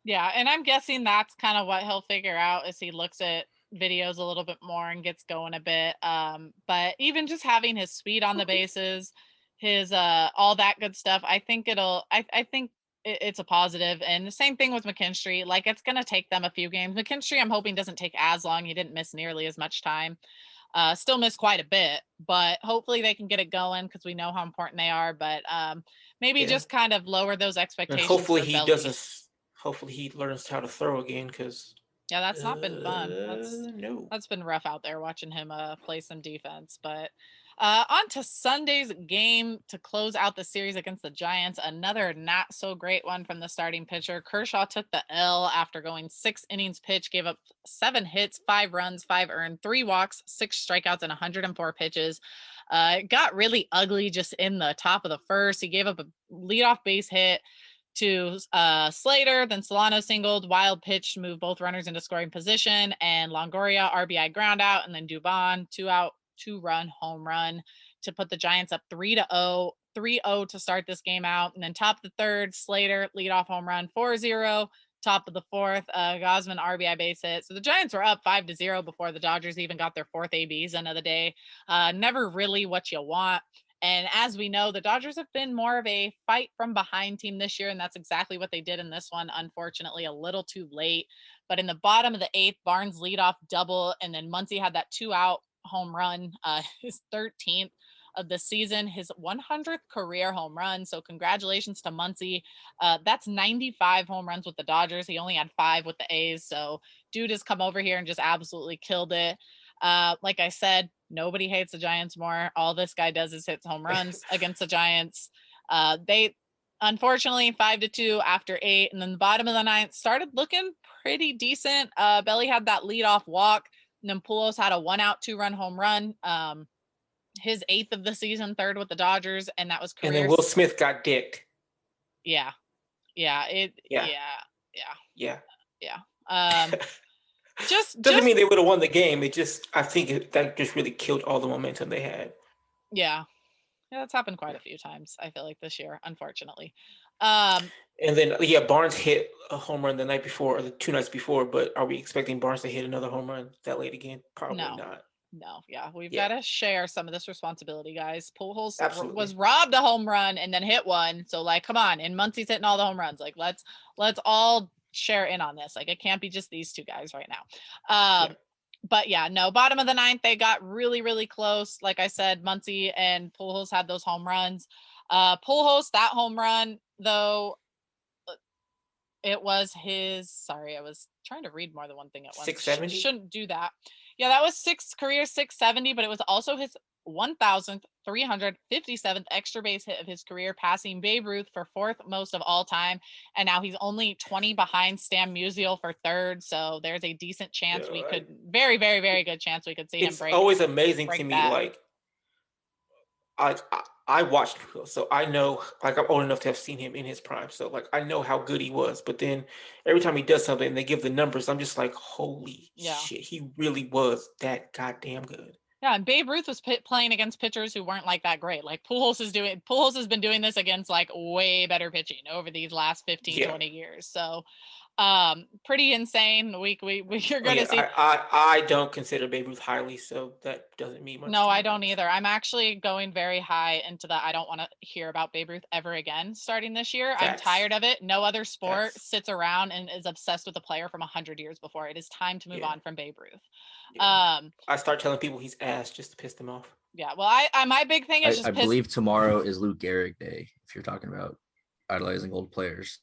Yeah, and I'm guessing that's kind of what he'll figure out as he looks at videos a little bit more and gets going a bit. But even just having his speed on the bases, his all that good stuff, I think I think it's a positive. And the same thing with McKinstry. Like, it's gonna take them a few games. McKinstry, I'm hoping, doesn't take as long. He didn't miss nearly as much time. Still missed quite a bit, but hopefully they can get it going because we know how important they are. But maybe just kind of lower those And expectations hopefully for he Belly. doesn't. Hopefully he learns how to throw again, because Yeah, that's not been fun. no. That's been rough out there watching him play some defense. But on to Sunday's game to close out the series against the Giants. Another not so great one from the starting pitcher. Kershaw took the L after going 6 innings pitched, gave up 7 hits, 5 runs, 5 earned, 3 walks, 6 strikeouts, and 104 pitches. It got really ugly just in the top of the first. He gave up a leadoff base hit to Slater, then Solano singled, wild pitch to move both runners into scoring position, and Longoria RBI ground out, and then Dubon 2-out, 2-run home run to put the Giants up 3-0, 3-0 to start this game out. And then top of the third, Slater leadoff home run 4-0. Top of the fourth, Gosman RBI base hit. So the Giants were up 5-0 before the Dodgers even got their 4th ABs end of the day. Never really what you want. And as we know, the Dodgers have been more of a fight from behind team this year, and that's exactly what they did in this one. Unfortunately, a little too late. But in the bottom of the 8th, Barnes leadoff double, and then Muncy had that 2-out home run, his 13th of the season, his 100th career home run. So congratulations to Muncy. That's 95 home runs with the Dodgers. He only had 5 with the A's. So dude has come over here and just absolutely killed it. Like I said, nobody hates the Giants more. All this guy does is hits home runs against the Giants. They unfortunately 5-2 after 8, and then the bottom of the 9th started looking pretty decent. Belly had that leadoff walk, and then Pujols had a 1-out 2-run home run. His 8th of the season, 3rd with the Dodgers, and that was career. And then Will Smith got dicked. Yeah. Just doesn't mean they would have won the game. It just, I think that just really killed all the momentum they had. Yeah, that's happened quite a few times, I feel like, this year, unfortunately. And then Barnes hit a home run the night before, or the 2 nights before. But are we expecting Barnes to hit another home run that late again? Probably not. No, we've got to share some of this responsibility, guys. Pujols was Absolutely. robbed a home run and then hit one. So, like, come on. And Muncy's hitting all the home runs. Like, let's all share in on this. Like, it can't be just these two guys right now. But no, bottom of the 9th, they got really, really close. Like I said, Muncy and Pujols had those home runs. Pujols, that home run, though, it was his, sorry, I was trying to read more than one thing at once. 670? Shouldn't do that. Yeah, that was career 670, but it was also his 1,357th extra base hit of his career, passing Babe Ruth for 4th most of all time. And now he's only 20 behind Stan Musial for 3rd. So there's a decent chance we could, very, very, very good chance we could see him break. It's always amazing to me, that. like, I watched him, so I know, like, I'm old enough to have seen him in his prime, so like I know how good he was. But then every time he does something and they give the numbers, I'm just like, holy shit, he really was that goddamn good. Yeah, and Babe Ruth was playing against pitchers who weren't like that great. Like Pujols has been doing this against like way better pitching over these last 15, 20 years. So pretty insane. You're going to see. I don't consider Babe Ruth highly, so that doesn't mean much. No, I don't either. I'm actually going very high into the I don't want to hear about Babe Ruth ever again starting this year. I'm tired of it. No other sport sits around and is obsessed with a player from 100 years before. It is time to move on from Babe Ruth. I start telling people he's ass just to piss them off. Yeah, well, my big thing is I believe tomorrow is Lou Gehrig Day, if you're talking about idolizing old players,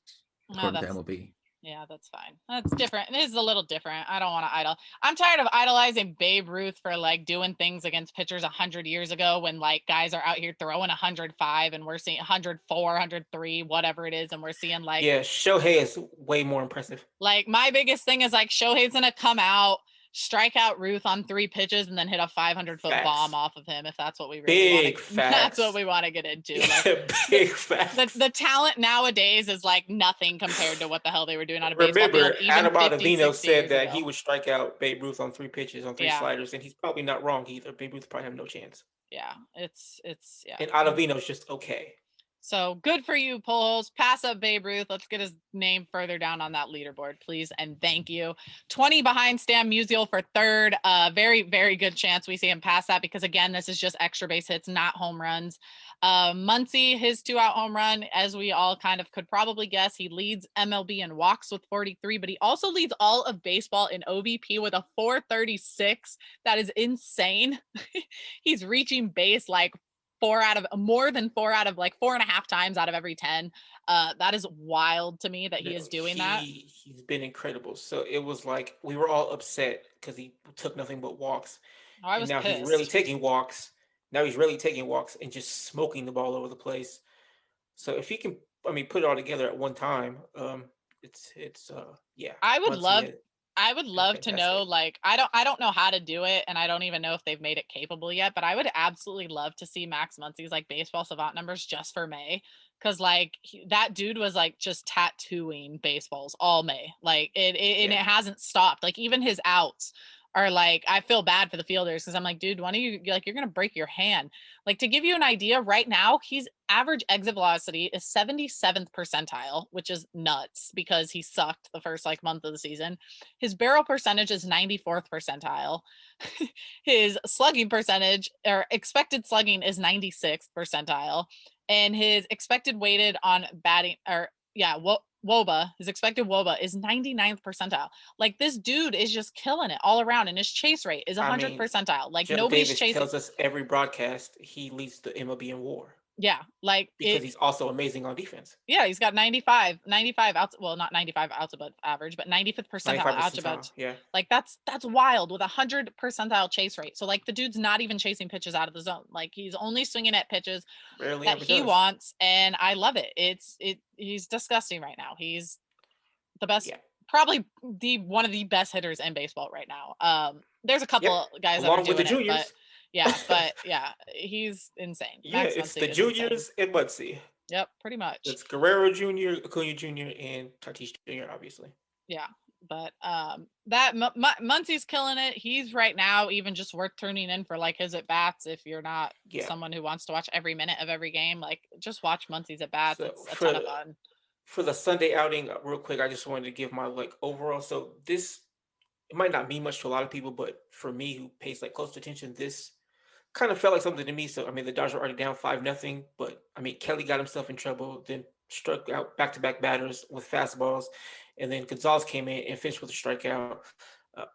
according to MLB. Yeah, that's fine. That's different. It is a little different. I don't want to I'm tired of idolizing Babe Ruth for like doing things against pitchers 100 years ago when like guys are out here throwing 105 and we're seeing 104, 103, whatever it is. And we're seeing like, Shohei is way more impressive. Like my biggest thing is like Shohei's going to come out. strike out Ruth on 3 pitches and then hit a 500-foot Facts. bomb off of him if that's what we really want Big to. facts. That's what we want to get into. Like, Big facts. the talent nowadays is like nothing compared to what the hell they were doing on a baseball Remember, field even Adam 50, Ottavino 60 said years that ago. he would strike out Babe Ruth on 3 pitches on 3 Yeah. sliders, and he's probably not wrong either. Babe Ruth probably have no chance. Yeah, it's yeah. And Ottavino's just okay. So good for you, Pujols. Pass up Babe Ruth. Let's get his name further down on that leaderboard, please. And thank you. 20 behind Stan Musial for third. Very, very good chance we see him pass that because, again, this is just extra base hits, not home runs. Muncy, his 2-out home run, as we all kind of could probably guess, he leads MLB in walks with 43, but he also leads all of baseball in OBP with a 436. That is insane. He's reaching base like more than 4 out of like 4.5 times out of every 10. That is wild to me that he is doing that. He's been incredible. So it was like we were all upset because he took nothing but walks. Oh, I was and now pissed. he's really taking walks. Now he's really taking walks and just smoking the ball over the place. So if he can, put it all together at one time, it's yeah. I would love to fantastic. know, like, I don't know how to do it, and I don't even know if they've made it capable yet, but I would absolutely love to see Max Muncy's like baseball savant numbers just for May. Cause like that dude was like just tattooing baseballs all May. Like and it hasn't stopped. Like even his outs are like, I feel bad for the fielders because I'm like, dude, one of you, like, you're gonna break your hand. Like to give you an idea, right now, his average exit velocity is 77th percentile, which is nuts because he sucked the first like month of the season. His barrel percentage is 94th percentile. His slugging percentage or expected slugging is 96th percentile. And his expected weighted on batting WOBA, his expected WOBA is 99th percentile. Like this dude is just killing it all around, and his chase rate is 100th percentile. Like Jeff nobody's Davis chasing. tells us every broadcast he leads the MLB in WAR. Yeah, like because he's also amazing on defense. Yeah, he's got 95 outs. Well, not 95 outs above average, but 95th percentile outs above. Yeah, like that's wild with 100 percentile chase rate. So like the dude's not even chasing pitches out of the zone. Like he's only swinging at pitches that he wants, and I love it. He's disgusting right now. He's the best, probably one of the best hitters in baseball right now. There's a couple guys along that are with the doing juniors. But he's insane. Yeah, Max it's Muncy the juniors and Muncy. Yep, pretty much. It's Guerrero Jr., Acuna Jr., and Tatis Jr., obviously. Yeah, but that Muncy's killing it. He's right now even just worth tuning in for like his at bats. If you're not someone who wants to watch every minute of every game, like just watch Muncy's at bats. So it's a ton of fun. For the Sunday outing, real quick, I just wanted to give my like overall. So this, it might not mean much to a lot of people, but for me who pays like close attention, this kind of felt like something to me. So the Dodgers were already down 5-0, but Kelly got himself in trouble, then struck out back-to-back batters with fastballs, and then Gonzalez came in and finished with a strikeout.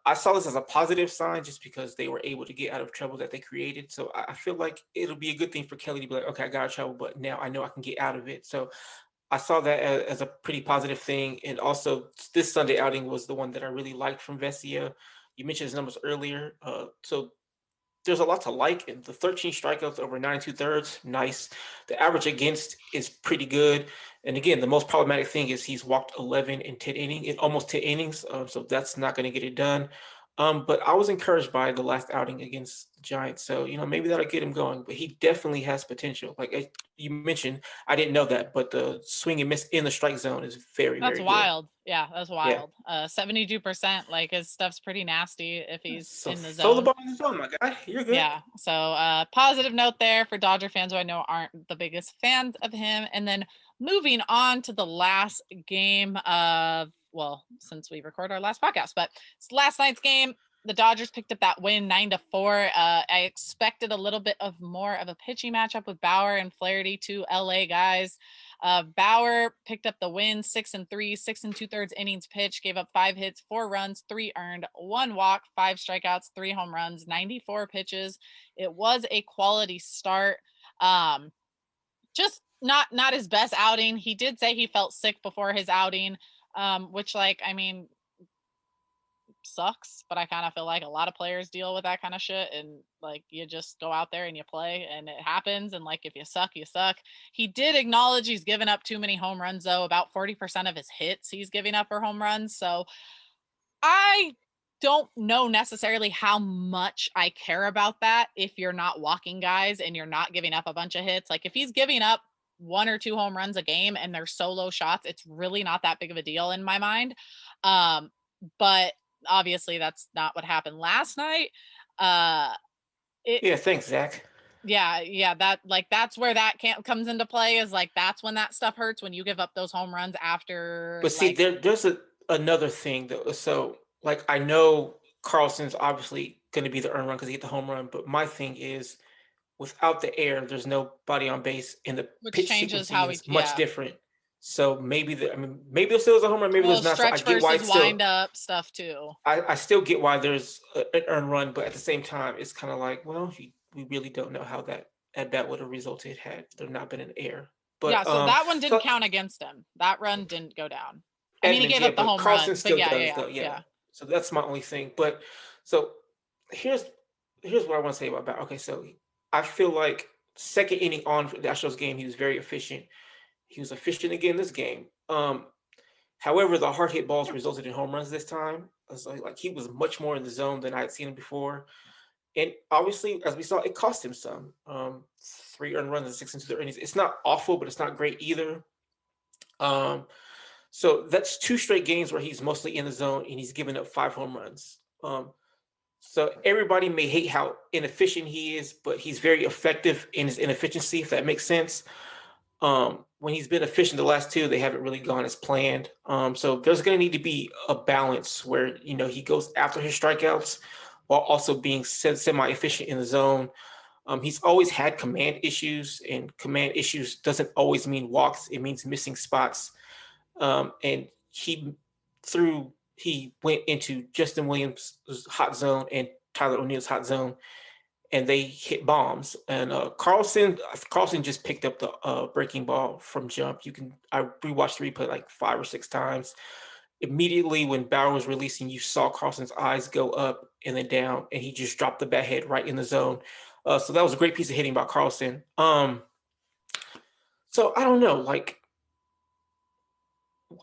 I saw this as a positive sign just because they were able to get out of trouble that they created. So I feel like it'll be a good thing for Kelly to be like, okay, I got out of trouble, but now I know I can get out of it. So I saw that as a pretty positive thing. And also this Sunday outing was the one that I really liked from Vesia. You mentioned his numbers earlier. So there's a lot to like. And the 13 strikeouts over 92 thirds, nice. The average against is pretty good. And again, the most problematic thing is he's walked 11 in 10 innings, in almost 10 innings. So that's not going to get it done. But I was encouraged by the last outing against the Giants. So, maybe that'll get him going. But he definitely has potential. Like you mentioned, I didn't know that, but the swing and miss in the strike zone is very, very good. Wild. Yeah, that's wild. 72%. Like his stuff's pretty nasty if he's in the zone. Throw the ball in the zone, my guy. You're good. Yeah. So positive note there for Dodger fans who I know aren't the biggest fans of him. And then moving on to the last game of, since we record our last podcast, but it's last night's game. The Dodgers picked up that win 9-4. I expected a little bit of more of a pitching matchup with Bauer and Flaherty, two LA guys. Bauer picked up the win, 6-3, 6 2/3 innings pitched, gave up 5 hits, 4 runs, 3 earned, 1 walk, 5 strikeouts, 3 home runs, 94 pitches. It was a quality start. Just not his best outing. He did say he felt sick before his outing, which sucks, but I kind of feel like a lot of players deal with that kind of shit, and like you just go out there and you play and it happens, and like if you suck, you suck. He did acknowledge he's given up too many home runs though. About 40% of his hits he's giving up for home runs. So I don't know necessarily how much I care about that if you're not walking guys and you're not giving up a bunch of hits. Like if he's giving up 1 or 2 home runs a game and they're solo shots, it's really not that big of a deal in my mind. But obviously that's not what happened last night. Yeah, thanks, Zach. Yeah, that's where that comes into play, is like that's when that stuff hurts, when you give up those home runs after, But see, like, there's another thing though. So like I know Carlson's obviously going to be the earned run because he hit the home run, but my thing is without the air, there's nobody on base, and the which pitch changes how sequencing we, is much yeah. different. So maybe there still is a home run, maybe Well, there's not. So I stretch get why versus it's still. wind up stuff too. I still get why there's an earned run, but at the same time, it's kind of like, well, we really don't know how that at bat would have resulted had there not been an error. Yeah, But so that one didn't so count against him. That run didn't go down. I mean, he Edmonds, gave yeah, up the but home Carlson run, but still yeah, does yeah, though, yeah. yeah. So that's my only thing. But so here's what I want to say about Bat. Okay, so I feel like second inning on for the Astros game, he was very efficient. He was efficient again this game. However, the hard hit balls resulted in home runs this time. Like he was much more in the zone than I had seen him before. And obviously, as we saw, it cost him some. 3 earned runs and 6 into the innings. It's not awful, but it's not great either. So that's 2 straight games where he's mostly in the zone and he's given up 5 home runs. So everybody may hate how inefficient he is, but he's very effective in his inefficiency, if that makes sense. When he's been efficient the last 2, they haven't really gone as planned. So there's going to need to be a balance where he goes after his strikeouts while also being semi-efficient in the zone. He's always had command issues, and command issues doesn't always mean walks. It means missing spots. And he went into Justin Williams' hot zone and Tyler O'Neill's hot zone, and they hit bombs. And Carlson just picked up the breaking ball from jump. I rewatched the replay like 5 or 6 times. Immediately when Bauer was releasing, you saw Carlson's eyes go up and then down, and he just dropped the bat head right in the zone. So that was a great piece of hitting by Carlson. So I don't know, like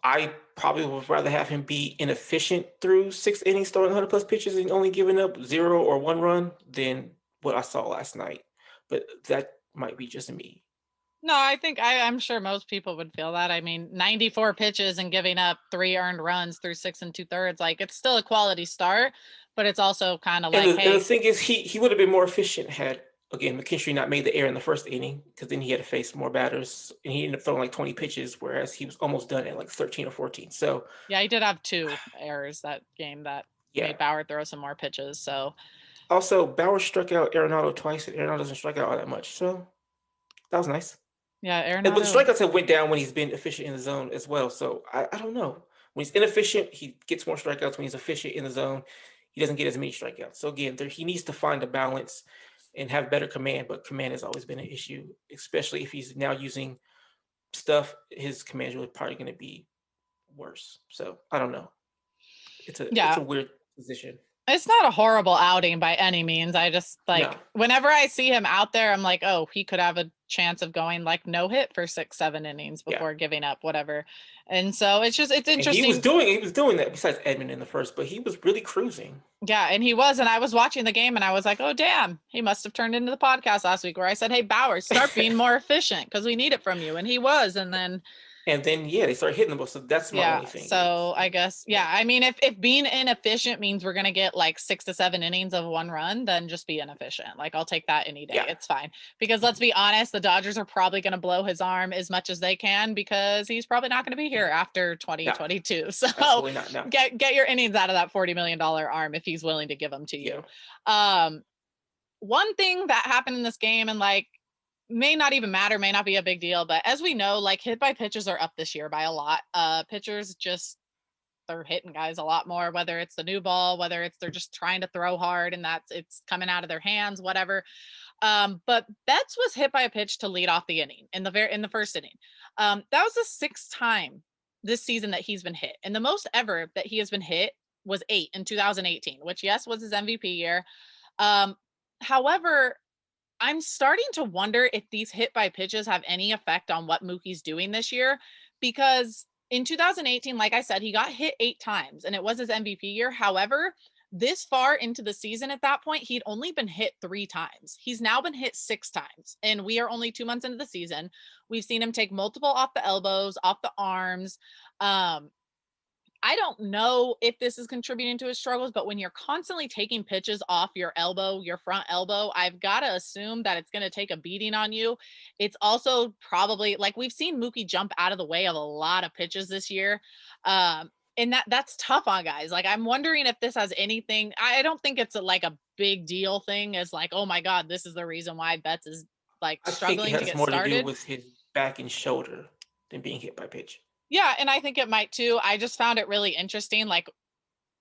I probably would rather have him be inefficient through 6 innings, throwing 100+ pitches and only giving up 0 or 1 run than what I saw last night. But that might be just me. No, I think I'm sure most people would feel that. I mean, 94 pitches and giving up 3 earned runs through 6 2/3, like it's still a quality start, but it's also kind of like, And hey, the thing is, he would have been more efficient had, again, McKinstry not made the error in the first inning, because then he had to face more batters, and he ended up throwing like 20 pitches, whereas he was almost done at like 13 or 14. So yeah, he did have 2 errors that game that made Bauer throw some more pitches. So also, Bauer struck out Arenado twice, and Arenado doesn't strike out all that much. So that was nice. yeah, But the Arenado. strikeouts have went down when he's been efficient in the zone as well. So I don't know. When he's inefficient, he gets more strikeouts. When he's efficient in the zone, he doesn't get as many strikeouts. So again, he needs to find a balance and have better command. But command has always been an issue, especially if he's now using stuff. His command is really probably going to be worse. So I don't know. It's a weird position. It's not a horrible outing by any means. I just whenever I see him out there, I'm like, oh, he could have a chance of going like no hit for 6, 7 innings before giving up whatever. And so it's interesting. And he was doing that besides Edmund in the first, but he was really cruising. Yeah, and he was, and I was watching the game and I was like, oh damn, he must have turned into the podcast last week where I said, hey Bauer, start being more efficient because we need it from you. And he was, and then they started hitting the ball. So that's my only thing. So I guess, I mean, if being inefficient means we're gonna get like 6 to 7 innings of 1 run, then just be inefficient. Like I'll take that any day. Yeah. It's fine. Because let's be honest, the Dodgers are probably gonna blow his arm as much as they can because he's probably not gonna be here after 2022. No, so absolutely not, no. Get your innings out of that $40 million arm if he's willing to give them to you. One thing that happened in this game, and like may not even matter, may not be a big deal, but as we know, like hit by pitches are up this year by a lot. Pitchers just, they're hitting guys a lot more, whether it's the new ball, whether it's they're just trying to throw hard and it's coming out of their hands, whatever. But Betts was hit by a pitch to lead off the inning in the first inning. That was the 6th time this season that he's been hit, and the most ever that he has been hit was 8 in 2018, which was his MVP year. However, I'm starting to wonder if these hit by pitches have any effect on what Mookie's doing this year, because in 2018, like I said, he got hit 8 times and it was his MVP year. However, this far into the season at that point, he'd only been hit 3 times. He's now been hit 6 times, and we are only 2 months into the season. We've seen him take multiple off the elbows, off the arms. I don't know if this is contributing to his struggles, but when you're constantly taking pitches off your elbow, your front elbow, I've got to assume that it's going to take a beating on you. It's also probably like we've seen Mookie jump out of the way of a lot of pitches this year. And that's tough on guys. Like, I'm wondering if this has anything. I don't think it's like a big deal thing as like, oh my God, this is the reason why Betts is like I think struggling it to has get more to do started. with his back and shoulder than being hit by pitch. Yeah, and I think it might too. I just found it really interesting, like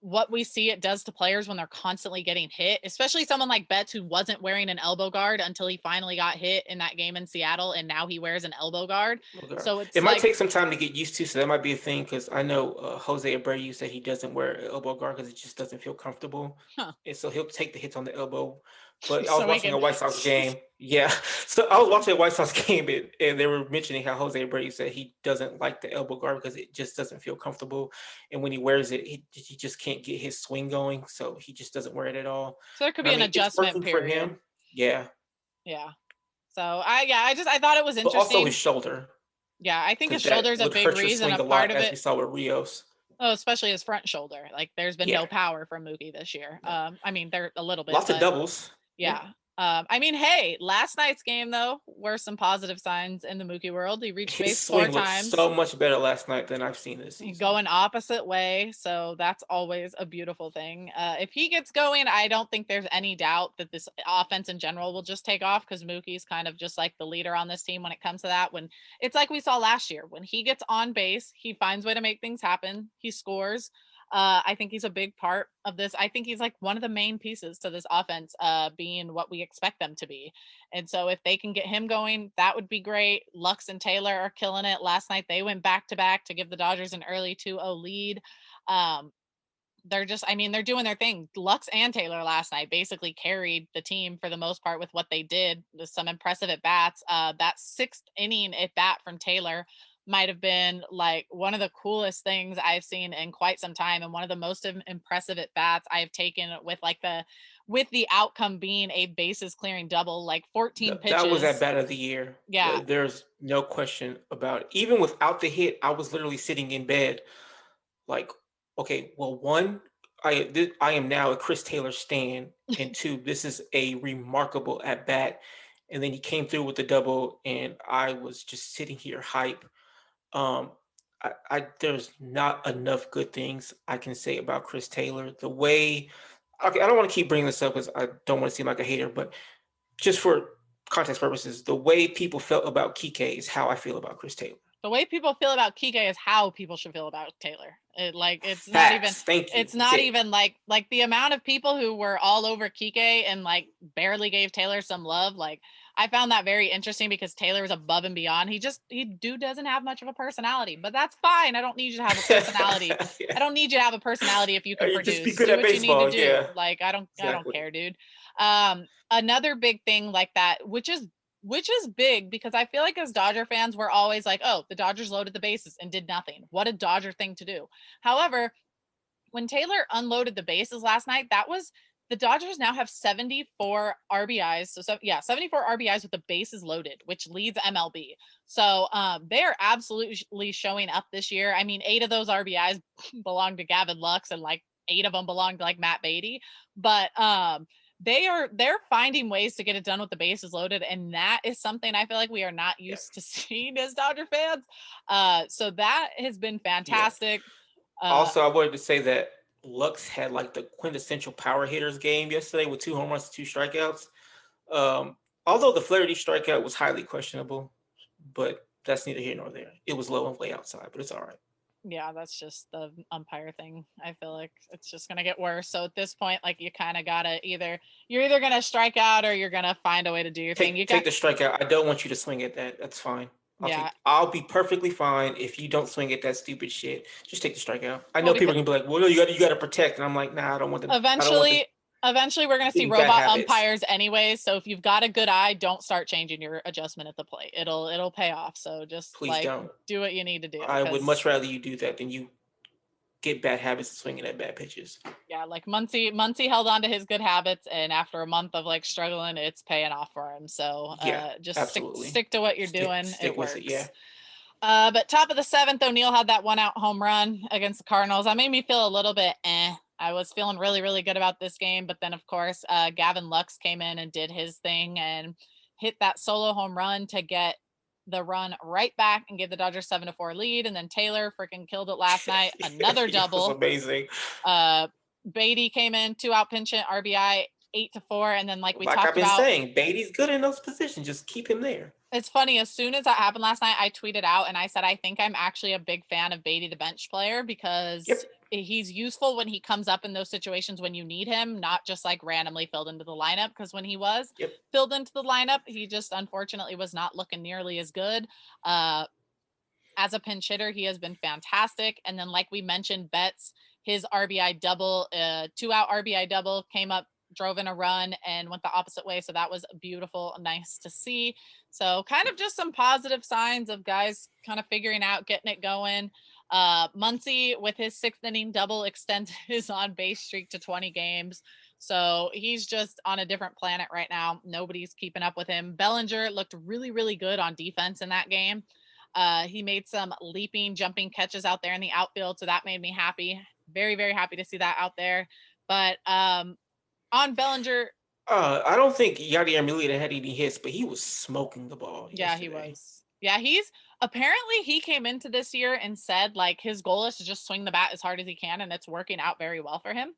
what we see it does to players when they're constantly getting hit, especially someone like Betts who wasn't wearing an elbow guard until he finally got hit in that game in Seattle, and now he wears an elbow guard. Okay. So it's It might like, take some time to get used to, so that might be a thing. Because I know Jose Abreu said he doesn't wear an elbow guard because it just doesn't feel comfortable, huh. and so he'll take the hits on the elbow. But I was So we watching a can- White Sox game. Yeah, so I was watching a White Sox game, and they were mentioning how Jose Abreu said he doesn't like the elbow guard because it just doesn't feel comfortable, and when he wears it, he just can't get his swing going, so he just doesn't wear it at all. So there could And be I an mean, it's adjustment working for period. him. Yeah, Yeah. So I thought it was but interesting. also his shoulder. Yeah, I think his 'Cause that shoulder's a would big hurt your reason, swing a a part lot, of as it. we saw with Rios. Oh, especially his front shoulder. Like there's been Yeah. no power from Mookie this year. Yeah. I mean, they're a little bit. Lots of but doubles. yeah. I mean, hey, last night's game though were some positive signs in the Mookie world. He reached His base 4 swing looked times. so much better last night than I've seen this season. Going opposite way, so that's always a beautiful thing. If he gets going, I don't think there's any doubt that this offense in general will just take off, because Mookie's kind of just like the leader on this team when it comes to that. When it's like we saw last year, when he gets on base, he finds a way to make things happen. He scores. I think he's a big part of this. I think he's like one of the main pieces to this offense, being what we expect them to be. And so if they can get him going, that would be great. Lux and Taylor are killing it. Last night they went back to back to give the Dodgers an early 2-0 lead. They're just, I mean, they're doing their thing. Lux and Taylor last night basically carried the team for the most part with what they did. With some impressive at bats. That 6th inning at bat from Taylor might have been like one of the coolest things I've seen in quite some time, and one of the most impressive at bats I've taken, with the outcome being a bases clearing double, like 14 pitches. That was at bat of the year. Yeah. There's no question about it. Even without the hit, I was literally sitting in bed like, okay, well, one, I am now a Chris Taylor stan, and 2, this is a remarkable at bat. And then he came through with the double, and I was just sitting here hype. There's not enough good things I can say about Chris Taylor. The way, okay, I don't want to keep bringing this up because I don't want to seem like a hater, but just for context purposes, the way people felt about Kike is how I feel about Chris Taylor. The way people feel about Kike is how people should feel about Taylor. It's Facts. not even. Thank you. It's not even like the amount of people who were all over Kike and like barely gave Taylor some love. Like, I found that very interesting because Taylor was above and beyond. He doesn't have much of a personality, but that's fine. I don't need you to have a personality. Yeah. I don't need you to have a personality if you can You produce. just be good do at what baseball, you need to do. yeah. Like, I don't Exactly. care, dude. Another big thing like that, which is big, because I feel like as Dodger fans, we're always like, oh, the Dodgers loaded the bases and did nothing. What a Dodger thing to do. However, when Taylor unloaded the bases last night, the Dodgers now have 74 RBIs. So 74 RBIs with the bases loaded, which leads MLB. So they are absolutely showing up this year. I mean, 8 of those RBIs belong to Gavin Lux, and like 8 of them belong to like Matt Beatty. But they're finding ways to get it done with the bases loaded, and that is something I feel like we are not used to seeing as Dodger fans. So that has been fantastic. Also, I wanted to say that Lux had like the quintessential power hitters game yesterday with 2 home runs, 2 strikeouts. Although the Flaherty strikeout was highly questionable, but that's neither here nor there. It was low and way outside, but it's all right. Yeah, that's just the umpire thing. I feel like it's just gonna get worse. So at this point, like, you kind of gotta you're either gonna strike out or you're gonna find a way to do your thing. Take the strikeout. I don't want you to swing at that. That's fine. Yeah. I'll be perfectly fine if you don't swing at that stupid shit. Just take the strikeout. I know Well, people are gonna be like, "Well, no, you got to protect," and I'm like, "Nah, I don't want them." Eventually we're going to see getting bad robot habits. umpires anyways. So if you've got a good eye, don't start changing your adjustment at the plate. It'll pay off. So just Please don't. do what you need to do. I would much rather you do that than you get bad habits of swinging at bad pitches. Yeah, like Muncy held on to his good habits, and after a month of like struggling, it's paying off for him. So Yeah, just absolutely. stick to what you're doing. Stick It with works. it, yeah. But top of the seventh, O'Neill had that 1-out home run against the Cardinals. That made me feel a little bit I was feeling really, really good about this game. But then, of course, Gavin Lux came in and did his thing and hit that solo home run to get the run right back and give the Dodgers 7-4 lead. And then Taylor freaking killed it last night. Another double. It was amazing. Beatty came in, 2-out pinch hit, RBI, 8-4. And then, like we talked I've been about, saying, Beatty's good in those positions. Just keep him there. It's funny. As soon as that happened last night, I tweeted out and I said, I think I'm actually a big fan of Beatty, the bench player, because he's useful when he comes up in those situations when you need him, not just like randomly filled into the lineup. Because when he was filled into the lineup, he just unfortunately was not looking nearly as good. As a pinch hitter, he has been fantastic. And then, like we mentioned, Betts, his RBI double, 2-out RBI double came up, drove in a run and went the opposite way. So that was beautiful, nice to see. So kind of just some positive signs of guys kind of figuring out, getting it going. Muncy with his 6th inning double extends his on base streak to 20 games. So he's just on a different planet right now. Nobody's keeping up with him. Bellinger looked really, really good on defense in that game. He made some leaping, jumping catches out there in the outfield. So that made me happy. Very, very happy to see that out there. But on Bellinger, I don't think Yadier Molina had any hits, but he was smoking the ball. Yeah, he was. Yeah, he came into this year and said like his goal is to just swing the bat as hard as he can, and it's working out very well for him.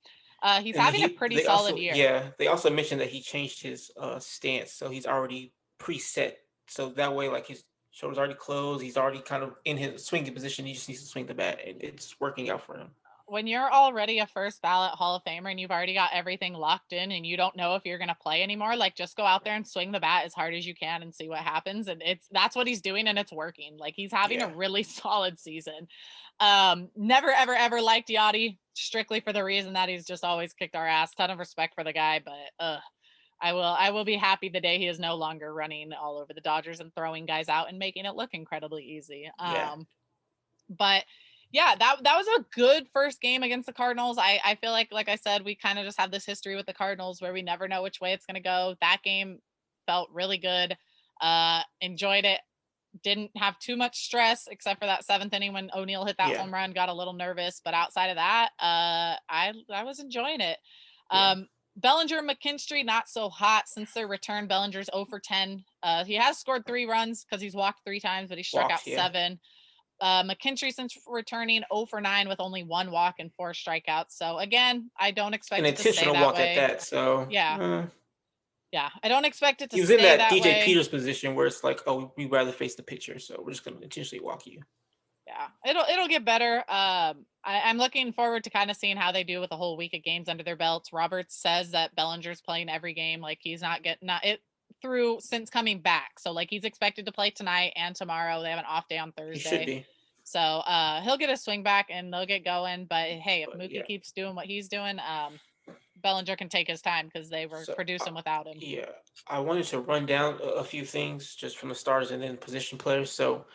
He's having a pretty solid year. Yeah, they also mentioned that he changed his stance, so he's already preset. So that way, like his shoulder's already closed, he's already kind of in his swinging position. He just needs to swing the bat, and it's working out for him. When you're already a first ballot Hall of Famer and you've already got everything locked in and you don't know if you're going to play anymore, like just go out there and swing the bat as hard as you can and see what happens. And that's what he's doing and it's working. Like he's having a really solid season. Never, ever, ever liked Yachty strictly for the reason that he's just always kicked our ass. Ton of respect for the guy, but I will be happy the day he is no longer running all over the Dodgers and throwing guys out and making it look incredibly easy. But yeah, that was a good first game against the Cardinals. I feel like I said, we kind of just have this history with the Cardinals where we never know which way it's going to go. That game felt really good. Enjoyed it. Didn't have too much stress except for that 7th inning when O'Neill hit that home run, got a little nervous, but outside of that, I was enjoying it. Bellinger and McKinstry, not so hot since their return. Bellinger's 0 for 10. He has scored 3 runs because he's walked 3 times, but he struck out 7. McKinstry, since returning, 0 for 9 with only 1 walk and 4 strikeouts. So again, I don't expect it to stay that way. An intentional walk at that. So yeah, I don't expect it to. He was in that DJ Peters position where it's like, oh, we'd rather face the pitcher, so we're just going to intentionally walk you. Yeah, it'll get better. I'm looking forward to kind of seeing how they do with a whole week of games under their belts. Roberts says that Bellinger's playing every game, like he's not getting it through since coming back. So like he's expected to play tonight and tomorrow. They have an off day on Thursday. He should be. So he'll get a swing back and they'll get going. But hey, if Mookie keeps doing what he's doing, Bellinger can take his time because they were producing without him. Yeah, I wanted to run down a few things just from the starters and then position players. So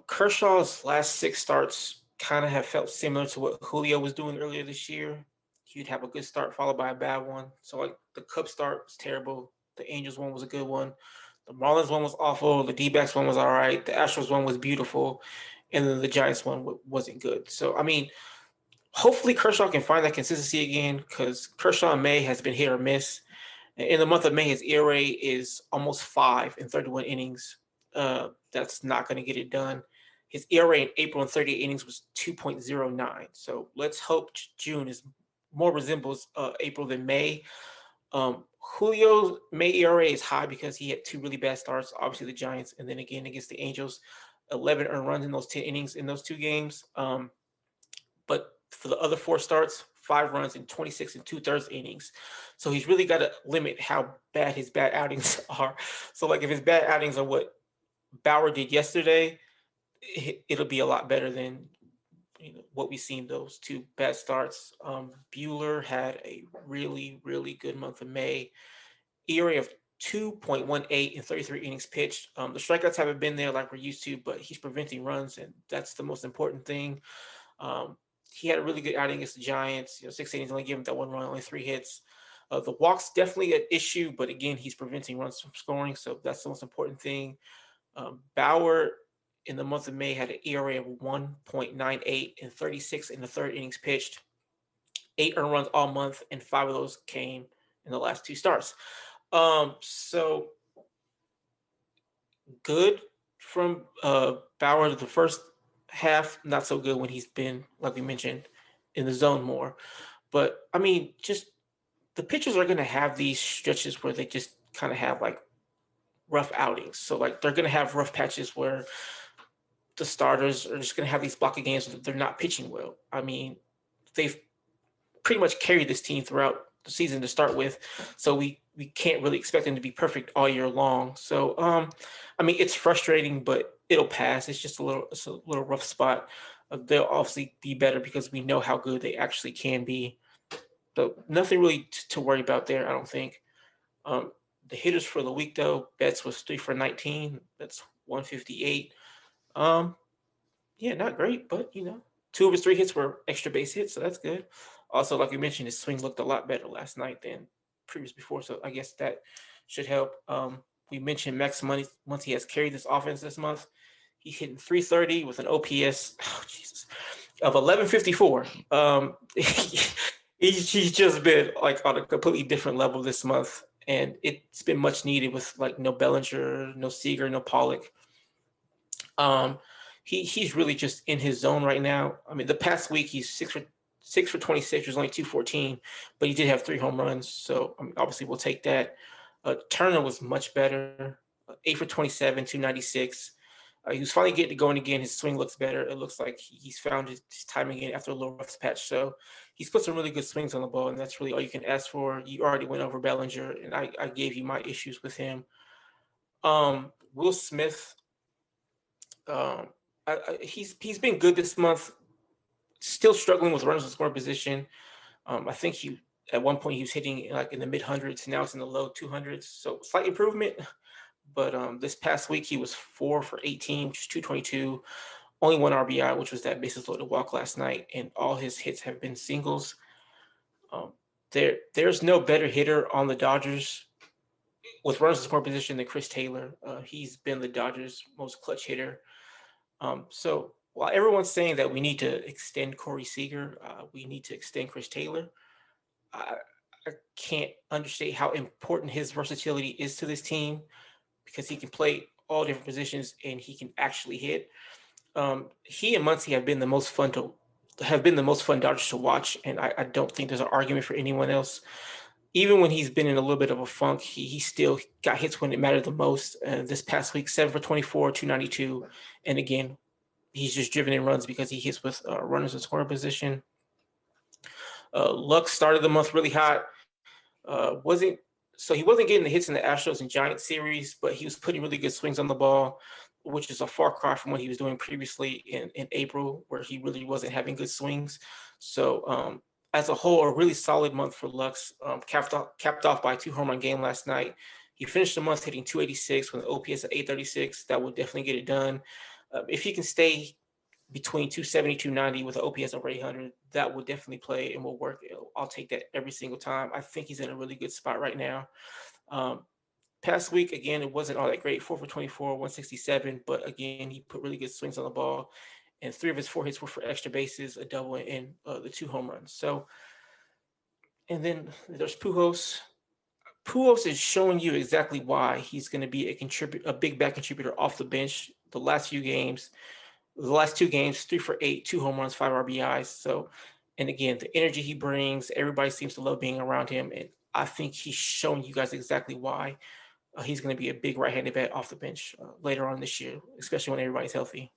Kershaw's last 6 starts kind of have felt similar to what Julio was doing earlier this year. He'd have a good start followed by a bad one. So like the Cubs start was terrible. The Angels one was a good one. The Marlins one was awful. The D-backs one was all right. The Astros one was beautiful. And then the Giants one wasn't good. So, I mean, hopefully Kershaw can find that consistency again because Kershaw in May has been hit or miss. In the month of May, his ERA is almost 5 in 31 innings. That's not going to get it done. His ERA in April in 38 innings was 2.09. So let's hope June is more resembles April than May. Julio's May ERA is high because he had 2 really bad starts, obviously the Giants, and then again against the Angels, 11 earned runs in those 10 innings in those 2 games. But for the other 4 starts, 5 runs in 26 and 2/3 innings. So he's really got to limit how bad his bad outings are. So like if his bad outings are what Bauer did yesterday, it'll be a lot better than what we've seen those 2 bad starts. Buehler had a really, really good month of May. ERA of 2.18 in 33 innings pitched. The strikeouts haven't been there like we're used to, but he's preventing runs, and that's the most important thing. he had a really good outing against the Giants. 6 innings, only gave him that 1 run, only 3 hits. The walks definitely an issue, but again, he's preventing runs from scoring, so that's the most important thing. Bauer in the month of May had an ERA of 1.98 and 36 in the third innings pitched. 8 earned runs all month, and 5 of those came in the last 2 starts. So good from Bauer the first half, not so good when he's been, like we mentioned, in the zone more. But I mean, just the pitchers are going to have these stretches where they just kind of have like rough outings. So like they're going to have rough patches where the starters are just going to have these block of games that they're not pitching well. I mean, they've pretty much carried this team throughout the season to start with, so we can't really expect them to be perfect all year long. So I mean, it's frustrating, but it'll pass. It's a little rough spot. They'll obviously be better because we know how good they actually can be. So nothing really to worry about there, I don't think. The hitters for the week though, Betts was 3 for 19. That's 158. Yeah, not great, but 2 of his 3 hits were extra base hits, so that's good. Also, like we mentioned, his swing looked a lot better last night than previous before, so I guess that should help. We mentioned Max Muncy has carried this offense this month. He's hitting 330 with an OPS, oh Jesus, of 1154. He's just been like on a completely different level this month, and it's been much needed with like no Bellinger, no Seager, no Pollock. He's really just in his zone right now. I mean, the past week he's 6 for 26, was only 214, but he did have 3 home runs. So I mean, obviously we'll take that. Turner was much better, 8 for 27, 296. He was finally getting it going again. His swing looks better. It looks like he's found his timing again after a little rough patch. So he's put some really good swings on the ball, and that's really all you can ask for. You already went over Bellinger, and I gave you my issues with him. Will Smith, he's been good this month. Still struggling with runners in scoring position. I think at one point he was hitting like in the mid hundreds. Now it's in the low 200s. So slight improvement. But this past week he was 4 for 18, which is 222. Only 1 RBI, which was that bases loaded walk last night, and all his hits have been singles. There's no better hitter on the Dodgers with runners in scoring position than Chris Taylor. He's been the Dodgers' most clutch hitter. So while everyone's saying that we need to extend Corey Seager, we need to extend Chris Taylor. I can't understate how important his versatility is to this team because he can play all different positions and he can actually hit. He and Muncy have been the most fun Dodgers to watch, and I don't think there's an argument for anyone else. Even when he's been in a little bit of a funk, he still got hits when it mattered the most. This past week, 7 for 24, 292, and again, he's just driven in runs because he hits with runners in scoring position. Lux started the month really hot. He wasn't getting the hits in the Astros and Giants series, but he was putting really good swings on the ball, which is a far cry from what he was doing previously in April, where he really wasn't having good swings. So as a whole, a really solid month for Lux, capped off by a 2 home run game last night. He finished the month hitting 286 with an OPS of 836. That would definitely get it done. If he can stay between 270, 290 with an OPS over 800, that would definitely play and will work. I'll take that every single time. I think he's in a really good spot right now. Past week, again, it wasn't all that great. 4 for 24, 167, but again, he put really good swings on the ball, and 3 of his 4 hits were for extra bases, a double, and the 2 home runs. So, and then there's Pujols. Pujols is showing you exactly why he's going to be a big back contributor off the bench. The last 2 games, 3 for 8, 2 home runs, 5 RBIs. So, and again, the energy he brings, everybody seems to love being around him, and I think he's showing you guys exactly why he's going to be a big right-handed bat off the bench later on this year, especially when everybody's healthy.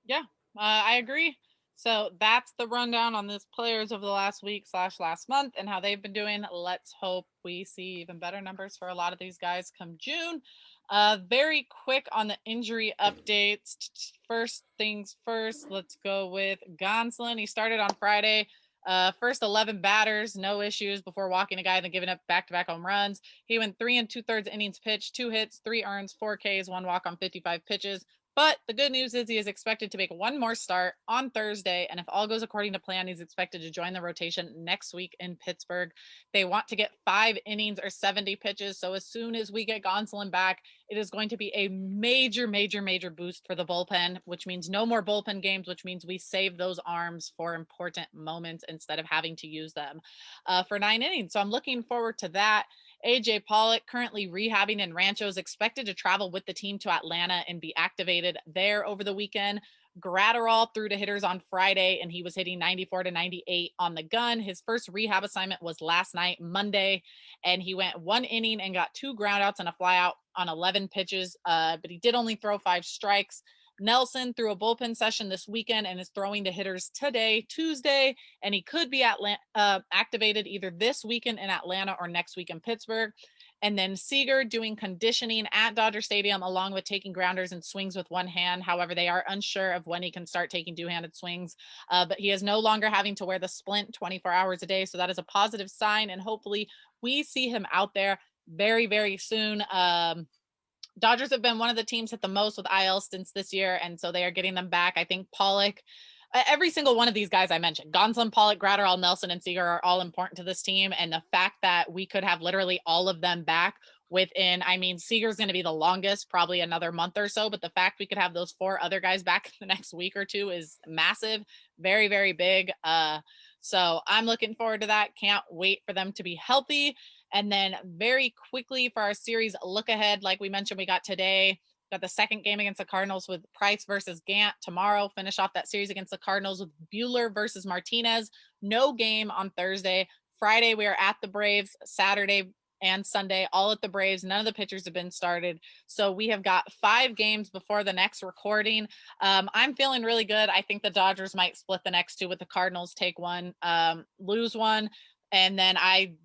Yeah, I agree. So that's the rundown on this players of the last week / last month and how they've been doing. Let's hope we see even better numbers for a lot of these guys come June. Very quick on the injury updates. First things first, let's go with Gonsolin. He started on Friday. First 11 batters, no issues before walking a guy and then giving up back-to-back home runs. He went 3 2/3 innings pitched, 2 hits, 3 earns, 4 Ks, 1 walk on 55 pitches. But the good news is he is expected to make one more start on Thursday. And if all goes according to plan, he's expected to join the rotation next week in Pittsburgh. They want to get 5 innings or 70 pitches. So as soon as we get Gonsolin back, it is going to be a major, major, major boost for the bullpen, which means no more bullpen games, which means we save those arms for important moments instead of having to use them for 9 innings. So I'm looking forward to that. AJ Pollock, currently rehabbing in Rancho, is expected to travel with the team to Atlanta and be activated there over the weekend. Gratterall threw to hitters on Friday, and he was hitting 94 to 98 on the gun. His first rehab assignment was last night, Monday, and he went 1 inning and got 2 groundouts and a flyout on 11 pitches, but he did only throw 5 strikes. Nelson threw a bullpen session this weekend and is throwing to hitters today, Tuesday, and he could be activated either this weekend in Atlanta or next week in Pittsburgh. And then Seager doing conditioning at Dodger Stadium, along with taking grounders and swings with one hand. However, they are unsure of when he can start taking two-handed swings, but he is no longer having to wear the splint 24 hours a day. So that is a positive sign, and hopefully we see him out there very, very soon. Dodgers have been one of the teams hit the most with IL stints this year, and so they are getting them back. I think Pollock, every single one of these guys I mentioned, Gonsolin, Pollock, Gratterall, Nelson, and Seager are all important to this team. And the fact that we could have literally all of them back within, I mean, Seager's going to be the longest, probably another month or so, but the fact we could have those 4 other guys back the next week or two is massive, very, very big. So I'm looking forward to that. Can't wait for them to be healthy. And then very quickly for our series look ahead, like we mentioned, we got today, got the second game against the Cardinals with Price versus Gant. Tomorrow, finish off that series against the Cardinals with Buehler versus Martinez. No game on Thursday. Friday, we are at the Braves. Saturday and Sunday, all at the Braves. None of the pitchers have been started. So we have got 5 games before the next recording. I'm feeling really good. I think the Dodgers might split the next 2 with the Cardinals, take one, lose one. And then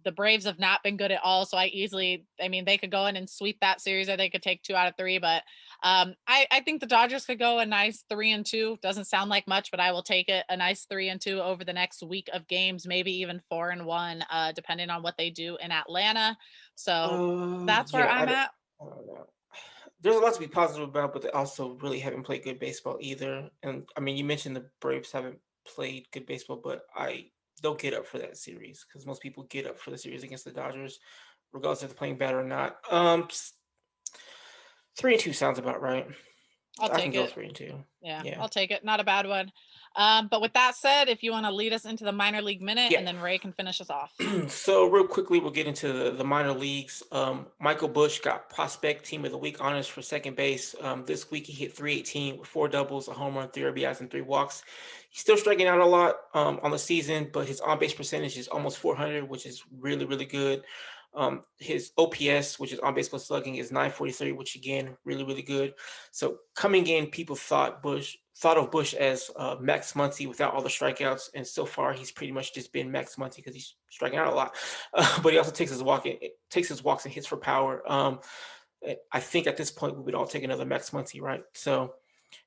the Braves have not been good at all. So they could go in and sweep that series, or they could take 2 out of 3. But I think the Dodgers could go a nice 3-2. Doesn't sound like much, but I will take it. A nice 3-2 over the next week of games, maybe even 4-1, depending on what they do in Atlanta. So that's where I'm at. I don't know. There's a lot to be positive about, but they also really haven't played good baseball either. And I mean, you mentioned the Braves haven't played good baseball, but they'll get up for that series because most people get up for the series against the Dodgers, regardless if they're playing bad or not. 3-2 sounds about right. I can go 3-2. Yeah, I'll take it. Not a bad one. But with that said, if you want to lead us into the minor league minute, and then Ray can finish us off. So real quickly, we'll get into the minor leagues. Michael Busch got prospect team of the week honors for second base. This week he hit .318 with 4 doubles, a home run, 3 RBIs, and 3 walks. He's still striking out a lot on the season, but his on-base percentage is almost 400, which is really, really good. His OPS, which is on-base plus slugging, is 943, which again, really, really good. So coming in, people thought of Busch as Max Muncy without all the strikeouts, and so far he's pretty much just been Max Muncy because he's striking out a lot, but he also takes his walks and hits for power. I think at this point we would all take another Max Muncy, right? So,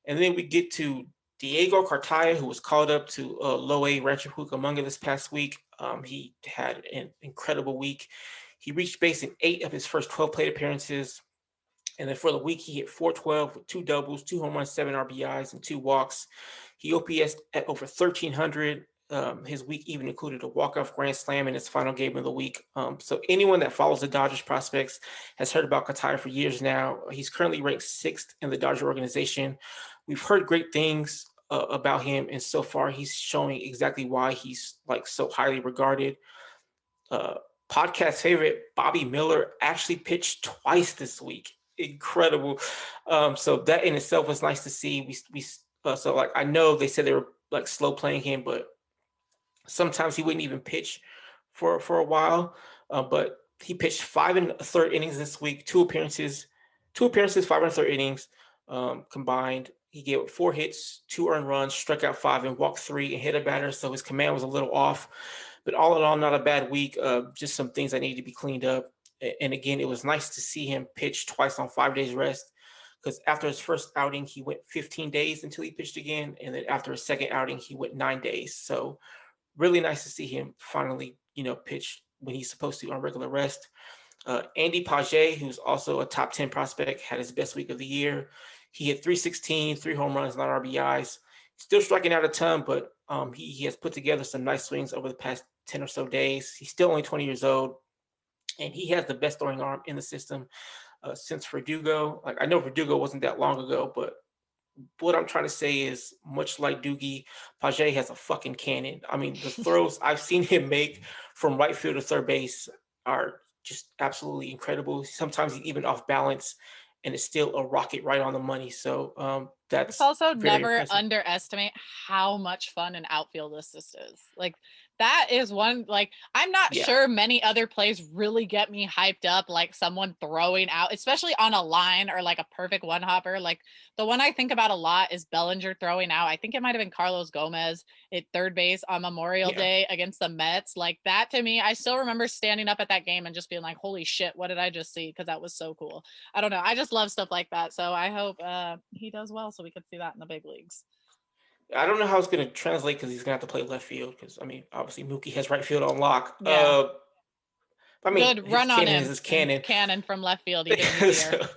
and then we get to Diego Cartaya, who was called up to Low A Rancho Cucamonga this past week. He had an incredible week. He reached base in 8 of his first 12 plate appearances. And then for the week, he hit .412 with 2 doubles, 2 home runs, 7 RBIs, and 2 walks. He OPS at over 1,300. His week even included a walk-off grand slam in his final game of the week. So anyone that follows the Dodgers prospects has heard about Cartaya for years now. He's currently ranked 6th in the Dodger organization. We've heard great things about him, and so far he's showing exactly why he's so highly regarded. Podcast favorite Bobby Miller actually pitched twice this week. Incredible. So that in itself was nice to see. I know they said they were slow playing him, but sometimes he wouldn't even pitch for a while. But he pitched 5 1/3 innings this week, 2 appearances, 5 1/3 innings combined. He gave up 4 hits, 2 earned runs, struck out 5, and walked 3, and hit a batter. So his command was a little off. But all in all, not a bad week. Just some things that needed to be cleaned up. And again, it was nice to see him pitch twice on 5 days rest, because after his first outing, he went 15 days until he pitched again. And then after his second outing, he went 9 days. So really nice to see him finally, pitch when he's supposed to on regular rest. Andy Page, who's also a top 10 prospect, had his best week of the year. He hit 316, 3 home runs, 9 RBIs. Still striking out a ton, but he has put together some nice swings over the past 10 or so days. He's still only 20 years old, and he has the best throwing arm in the system since Verdugo. Like, I know Verdugo wasn't that long ago, but what I'm trying to say is, much like Doogie, Page has a fucking cannon. I mean, the throws I've seen him make from right field to third base are just absolutely incredible. Sometimes he's even off balance, and it's still a rocket right on the money. So It's that's also very never impressive. underestimate how much fun an outfield assist is. Like, that is one, like, I'm not Yeah. sure many other plays really get me hyped up, like someone throwing out, especially on a line or like a perfect one hopper. Like, the one I think about a lot is Bellinger throwing out. I think it might have been Carlos Gomez at third base on Memorial Yeah. Day against the Mets. Like, that to me, I still remember standing up at that game and just being like, holy shit, what did I just see? Because that was so cool. I don't know. I just love stuff like that. So I hope he does well so we could see that in the big leagues. I don't know how it's going to translate because he's going to have to play left field because, I mean, obviously Mookie has right field on lock. Yeah. I mean, Good his run on cannon him. is his cannon. Cannon from left field even easier. So,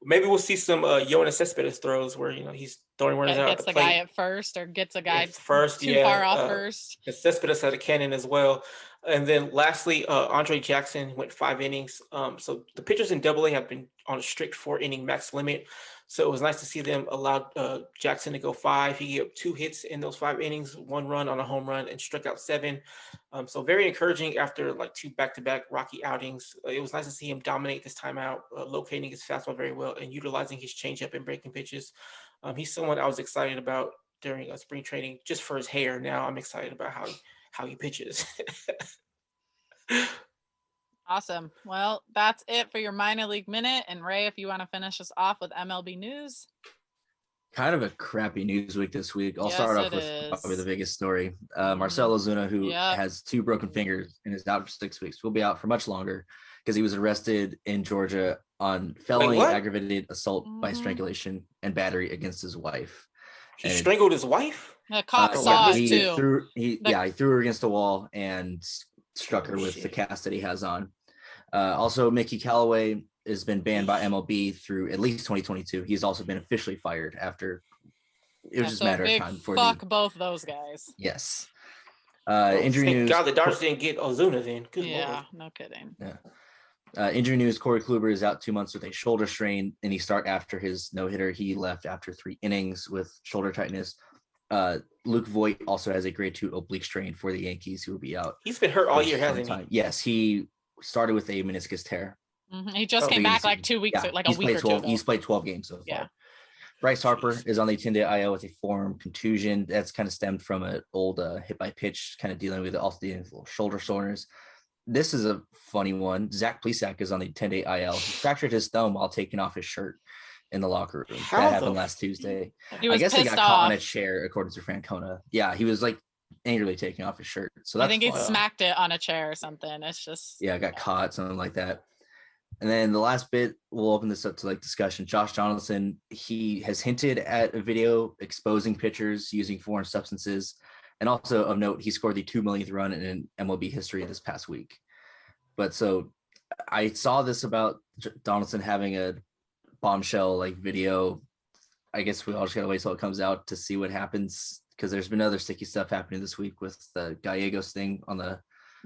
maybe we'll see some Yoenis Cespedes throws where, he's throwing runners out at Gets the the guy plate. at first or gets a guy First, too far off first. and Cespedes had a cannon as well. And then lastly, Andre Jackson went 5 innings. So the pitchers in Double A have been on a strict 4-inning max limit. So it was nice to see them allow Jackson to go 5. He gave up 2 hits in those 5 innings, 1 run on a home run, and struck out 7. So very encouraging after like 2 back-to-back rocky outings. It was nice to see him dominate this time out, locating his fastball very well and utilizing his changeup and breaking pitches. He's someone I was excited about during spring training just for his hair. Now I'm excited about how he pitches. Awesome. Well, that's it for your minor league minute. And Ray, if you want to finish us off with MLB news. Kind of a crappy news week this week. I'll Yes, start off it with probably is. the biggest story. Marcell Ozuna, who Yep. has 2 broken fingers and is out for 6 weeks, will be out for much longer because he was arrested in Georgia on felony what? aggravated assault by strangulation and battery against his wife. He strangled his wife? The cop saw it too. He threw her against the wall and struck her with the cast that he has on. Also, Mickey Callaway has been banned by MLB through at least 2022. He's also been officially fired after it was just a matter of time. Fuck both those guys. Yes. Well, injury thank news. God the Dodgers didn't get Ozuna then. Good yeah, Lord. no kidding. Yeah. Injury news, Corey Kluber is out 2 months with a shoulder strain, and he start after his no-hitter. He left after 3 innings with shoulder tightness. Luke Voigt also has a grade 2 oblique strain for the Yankees, who will be out. He's been hurt all year, hasn't he? Yes, he started with a meniscus tear. He just came back like 2 weeks, like a week or 2 ago. He's played 12 games so far. Yeah. Bryce Harper is on the 10-day IL with a forearm contusion. That's kind of stemmed from an old hit by pitch, kind of dealing with also the little shoulder soreness. This is a funny one. Zach Plesac is on the 10-day IL. He fractured his thumb while taking off his shirt in the locker room. That happened last Tuesday. I guess he got caught on a chair, according to Frank Konu. Yeah, he was like angrily taking off his shirt. So that's I think he smacked it on a chair or something. It's just got caught, something like that. And then the last bit, we'll open this up to like discussion. Josh Donaldson, he has hinted at a video exposing pitchers using foreign substances. And also of note, he scored the 2 millionth run in MLB history this past week. But so I saw this about Donaldson having a bombshell like video. I guess we all just gotta wait till it comes out to see what happens, because there's been other sticky stuff happening this week with the Gallegos thing on the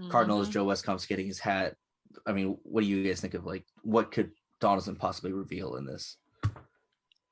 Cardinals. Joe Westcomb's getting his hat. I mean, what do you guys think of like what could Donaldson possibly reveal in this?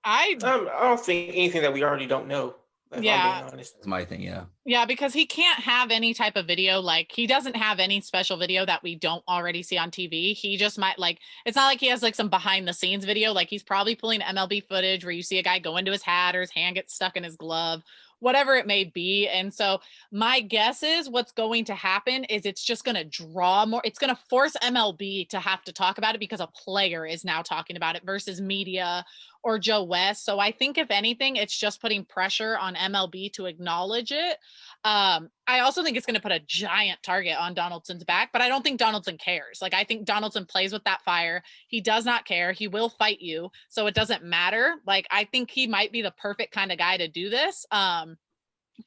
I don't think anything that we already don't know. Yeah, that's my thing. Yeah, because he can't have any type of video. Like, he doesn't have any special video that we don't already see on TV. He just might, like, it's not like he has like some behind the scenes video. Like, he's probably pulling MLB footage where you see a guy go into his hat or his hand gets stuck in his glove, whatever it may be. And so my guess is what's going to happen is it's just going to draw more. It's going to force MLB to have to talk about it because a player is now talking about it versus media or Joe West. So I think if anything, it's just putting pressure on MLB to acknowledge it. I also think it's going to put a giant target on Donaldson's back, but I don't think Donaldson cares. Like, I think Donaldson plays with that fire. He does not care. He will fight you. So it doesn't matter. Like, I think he might be the perfect kind of guy to do this.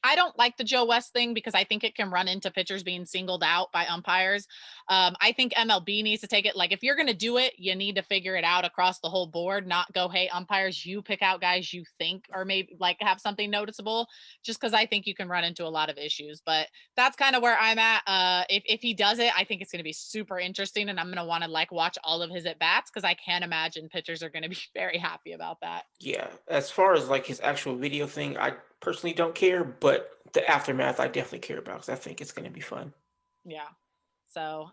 I don't like the Joe West thing because I think it can run into pitchers being singled out by umpires. I think MLB needs to take it. Like, if you're going to do it, you need to figure it out across the whole board, not go, hey, umpires, you pick out guys you think or maybe like have something noticeable, just because I think you can run into a lot of issues. But that's kind of where I'm at. If he does it, I think it's going to be super interesting, and I'm going to want to like watch all of his at bats because I can't imagine pitchers are going to be very happy about that. Yeah, as far as like his actual video thing, I personally don't care, but the aftermath I definitely care about because I think it's going to be fun. Yeah. So,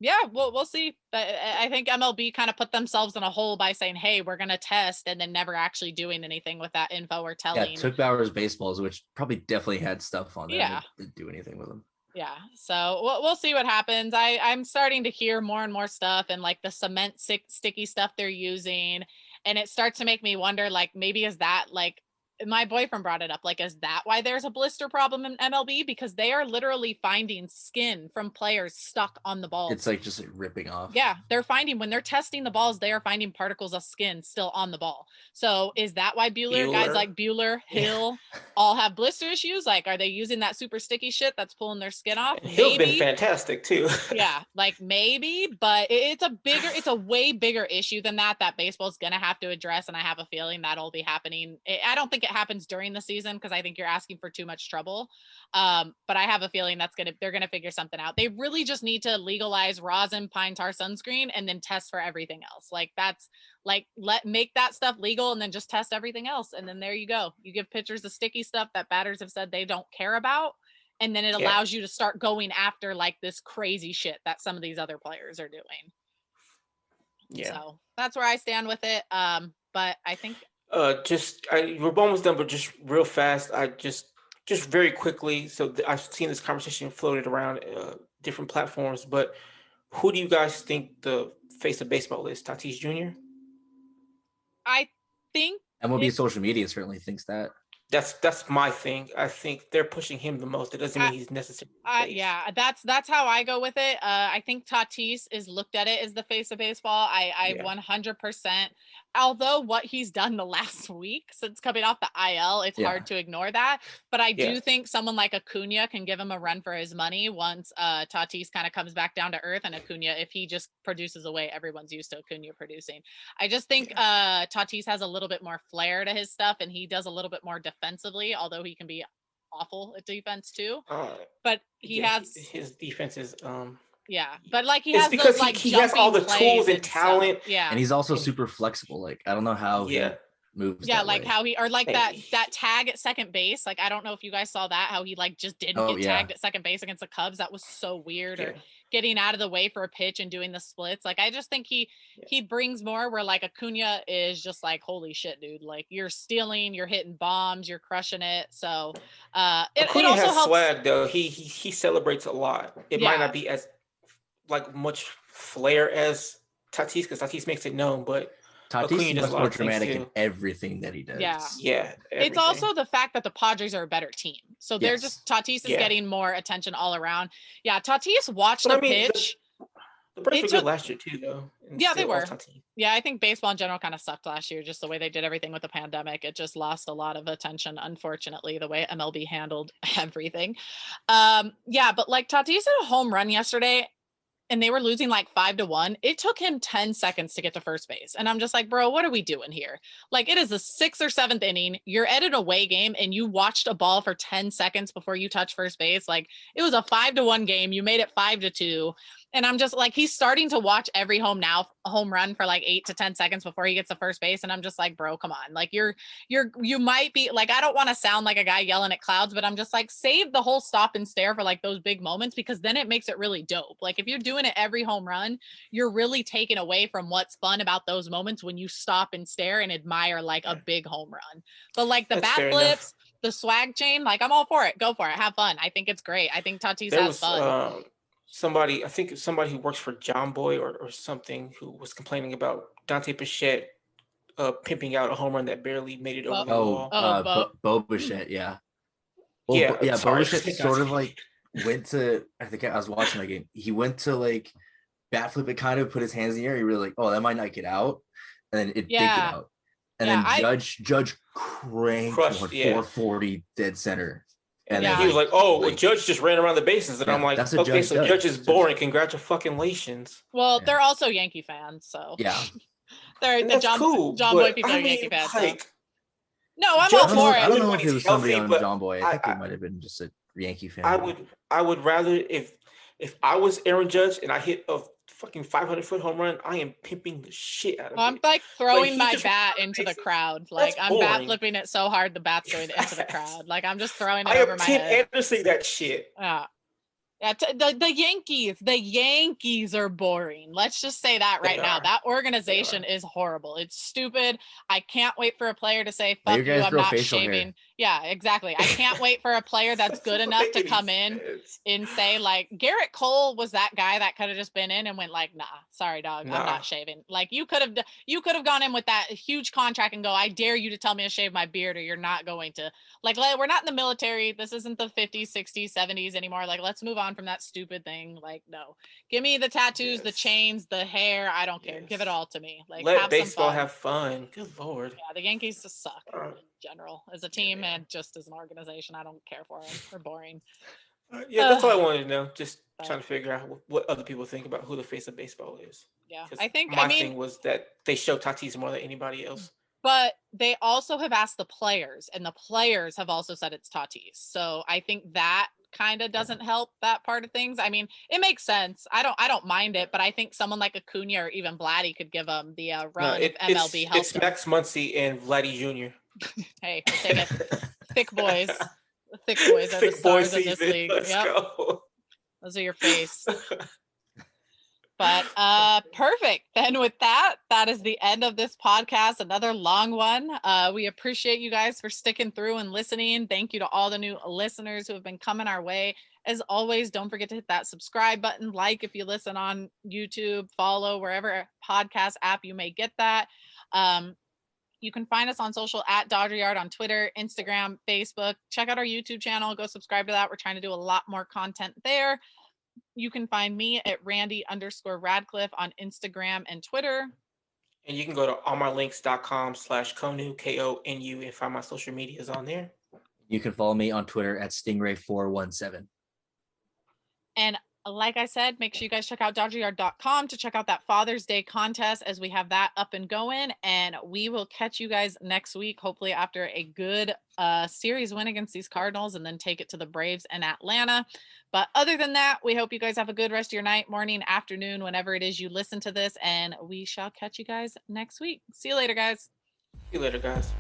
yeah, we'll see. But I think MLB kind of put themselves in a hole by saying, "Hey, we're going to test," and then never actually doing anything with that info or telling. Yeah, took Bauer's baseballs, which probably definitely had stuff on there. Yeah, didn't do anything with them. Yeah, so we'll see what happens. I'm starting to hear more and more stuff, and like the cement sticky stuff they're using, and it starts to make me wonder, like, maybe is that like, my boyfriend brought it up, like, is that why there's a blister problem in MLB? Because they are literally finding skin from players stuck on the balls. It's like just like ripping off. Yeah, they're finding, when they're testing the balls, they are finding particles of skin still on the ball. So is that why guys like Bueller, Hill, all have blister issues? Like, are they using that super sticky shit that's pulling their skin off? And Hill's been fantastic too. Yeah, like maybe, but it's a way bigger issue than that baseball's gonna have to address, and I have a feeling that'll be happening. I don't think it happens during the season because I think you're asking for too much trouble. But I have a feeling they're gonna figure something out. They really just need to legalize rosin, pine tar, sunscreen, and then test for everything else. Like, that's like, make that stuff legal and then just test everything else, and then there you go. You give pitchers the sticky stuff that batters have said they don't care about, and then it allows you to start going after like this crazy shit that some of these other players are doing. Yeah. So that's where I stand with it. But I think we're almost done, but just real fast, I just very quickly. So I've seen this conversation floated around different platforms, but who do you guys think the face of baseball is? Tatis Jr.? I think MLB social media certainly thinks that. That's my thing. I think they're pushing him the most. It doesn't mean he's necessary. Yeah, that's how I go with it. I think Tatis is looked at it as the face of baseball. I 100%. Although what he's done the last week since coming off the IL, it's hard to ignore that. But I do think someone like Acuna can give him a run for his money once Tatis kind of comes back down to earth. And Acuna, if he just produces the way everyone's used to Acuna producing, I just think Tatis has a little bit more flair to his stuff, and he does a little bit more defensively, although he can be awful at defense too. But he has his defense is but like he it's has because those, like, he has all the tools and talent. Yeah, and he's also super flexible. Like, I don't know how he moves. Yeah, like way. How he, or like that tag at second base. Like, I don't know if you guys saw that, how he like just didn't get tagged at second base against the Cubs. That was so weird. Or getting out of the way for a pitch and doing the splits. Like, I just think he brings more, where like Acuna is just like, holy shit, dude. Like, you're stealing, you're hitting bombs, you're crushing it. So Acuna also has swag though. He celebrates a lot. It might not be as like much flair as Tatis, because Tatis makes it known, but Tatis is much more dramatic in everything that he does. Yeah. It's also the fact that the Padres are a better team. So they're just, Tatis is getting more attention all around. Yeah, Tatis watched the pitch. The Braves were good last year too, though. Yeah, they were. Yeah, I think baseball in general kind of sucked last year, just the way they did everything with the pandemic. It just lost a lot of attention, unfortunately, the way MLB handled everything. But like Tatis hit a home run yesterday, and they were losing like 5-1. It took him 10 seconds to get to first base. And I'm just like, bro, what are we doing here? Like, it is the 6th or 7th inning. You're at an away game and you watched a ball for 10 seconds before you touch first base. Like, it was a 5-1 game. You made it 5-2. And I'm just like, he's starting to watch every home run for like 8 to 10 seconds before he gets to first base. And I'm just like, bro, come on. Like, you might be like, I don't want to sound like a guy yelling at clouds, but I'm just like, save the whole stop and stare for like those big moments, because then it makes it really dope. Like, if you're doing it every home run, you're really taking away from what's fun about those moments when you stop and stare and admire like a big home run. But like the bat flips, the swag chain, like, I'm all for it. Go for it. Have fun. I think it's great. I think Tatis has fun. Somebody who works for John Boy or something, who was complaining about Dante Bichette pimping out a home run that barely made it over the wall. Bo Bichette, yeah. Well, Bo Bichette sort of like went to, I think I was watching that game. He went to like bat flip it, kind of put his hands in the air. He really like, oh, that might not get out. And then it did get out. And Yeah, then Judge cranked Crushed, one yeah. 440 dead center. And Yeah. then he was like, "Oh, well, like, Judge just ran around the bases," and Yeah, I'm like, that's what "Okay, Judge so does. Judge is boring. Congratulations." Well, Yeah. they're also Yankee fans, so Yeah. they're And the that's John cool, Boy but people I are Yankee mean, fans. So. like, No, I'm Judge all for I it. don't know if it was somebody healthy, on but John Boy. I think I- it might have been just a Yankee fan. I would rather if I was Aaron Judge and I hit a fucking 500-foot home run, I am pimping the shit out of I'm it. like throwing he my just bat ran into the bases. crowd. Like That's I'm bat boring. flipping it so hard the bat's going into the crowd. Like I'm just throwing it I over am my Tim head. Anderson that shit. Yeah, the Yankees are boring. Let's just say that right now. That organization is horrible. It's stupid. I can't wait for a player to say, Let fuck your you, guys I'm grow not facial hair. shaving. Yeah, exactly. I can't wait for a player that's good enough to come in sense. and say, like, Garrett Cole was that guy that could have just been in and went like, nah, sorry, dog, I'm Nah. not shaving. Like you could have gone in with that huge contract and go, I dare you to tell me to shave my beard or you're not going to. Like, we're not in the military. This isn't the 50s, 60s, 70s anymore. Like, let's move on from that stupid thing. Like, no, give me the tattoos, the chains, the hair. I don't care. Give it all to me. Like, Let have baseball some fun. have fun. Good Lord. Yeah, the Yankees just suck in general as a team and just as an organization. I don't care for them. They're boring. Yeah, that's all I wanted to know. Just trying to figure out what other people think about who the face of baseball is. Yeah, My thing was that they show Tatis more than anybody else. But they also have asked the players, and the players have also said it's Tatis. So I think that kind of doesn't help that part of things. I mean, it makes sense. I don't mind it, but I think someone like Acuna or even Vladdy could give them the run if MLB helps. It's Max Muncy and Vladdy Jr. Hey, take it. Thick boys. The thick boys are the stars in this league. Let's go. Those are your face. But perfect. Then with that is the end of this podcast. Another long one. We appreciate you guys for sticking through and listening. Thank you to all the new listeners who have been coming our way. As always, don't forget to hit that subscribe button, like if you listen on YouTube, follow wherever podcast app you may get that. You can find us on social at Dodger Yard on Twitter, Instagram, Facebook. Check out our YouTube channel. Go subscribe to that. We're trying to do a lot more content there. You can find me at Randy_Radcliffe on Instagram and Twitter. And you can go to allmylinks.com/Konu, KONU, and find my social medias on there. You can follow me on Twitter at Stingray417. And like I said, make sure you guys check out DodgerYard.com to check out that Father's Day contest as we have that up and going. And we will catch you guys next week, hopefully after a good series win against these Cardinals and then take it to the Braves and Atlanta. But other than that, we hope you guys have a good rest of your night, morning, afternoon, whenever it is you listen to this. And we shall catch you guys next week. See you later, guys. See you later, guys.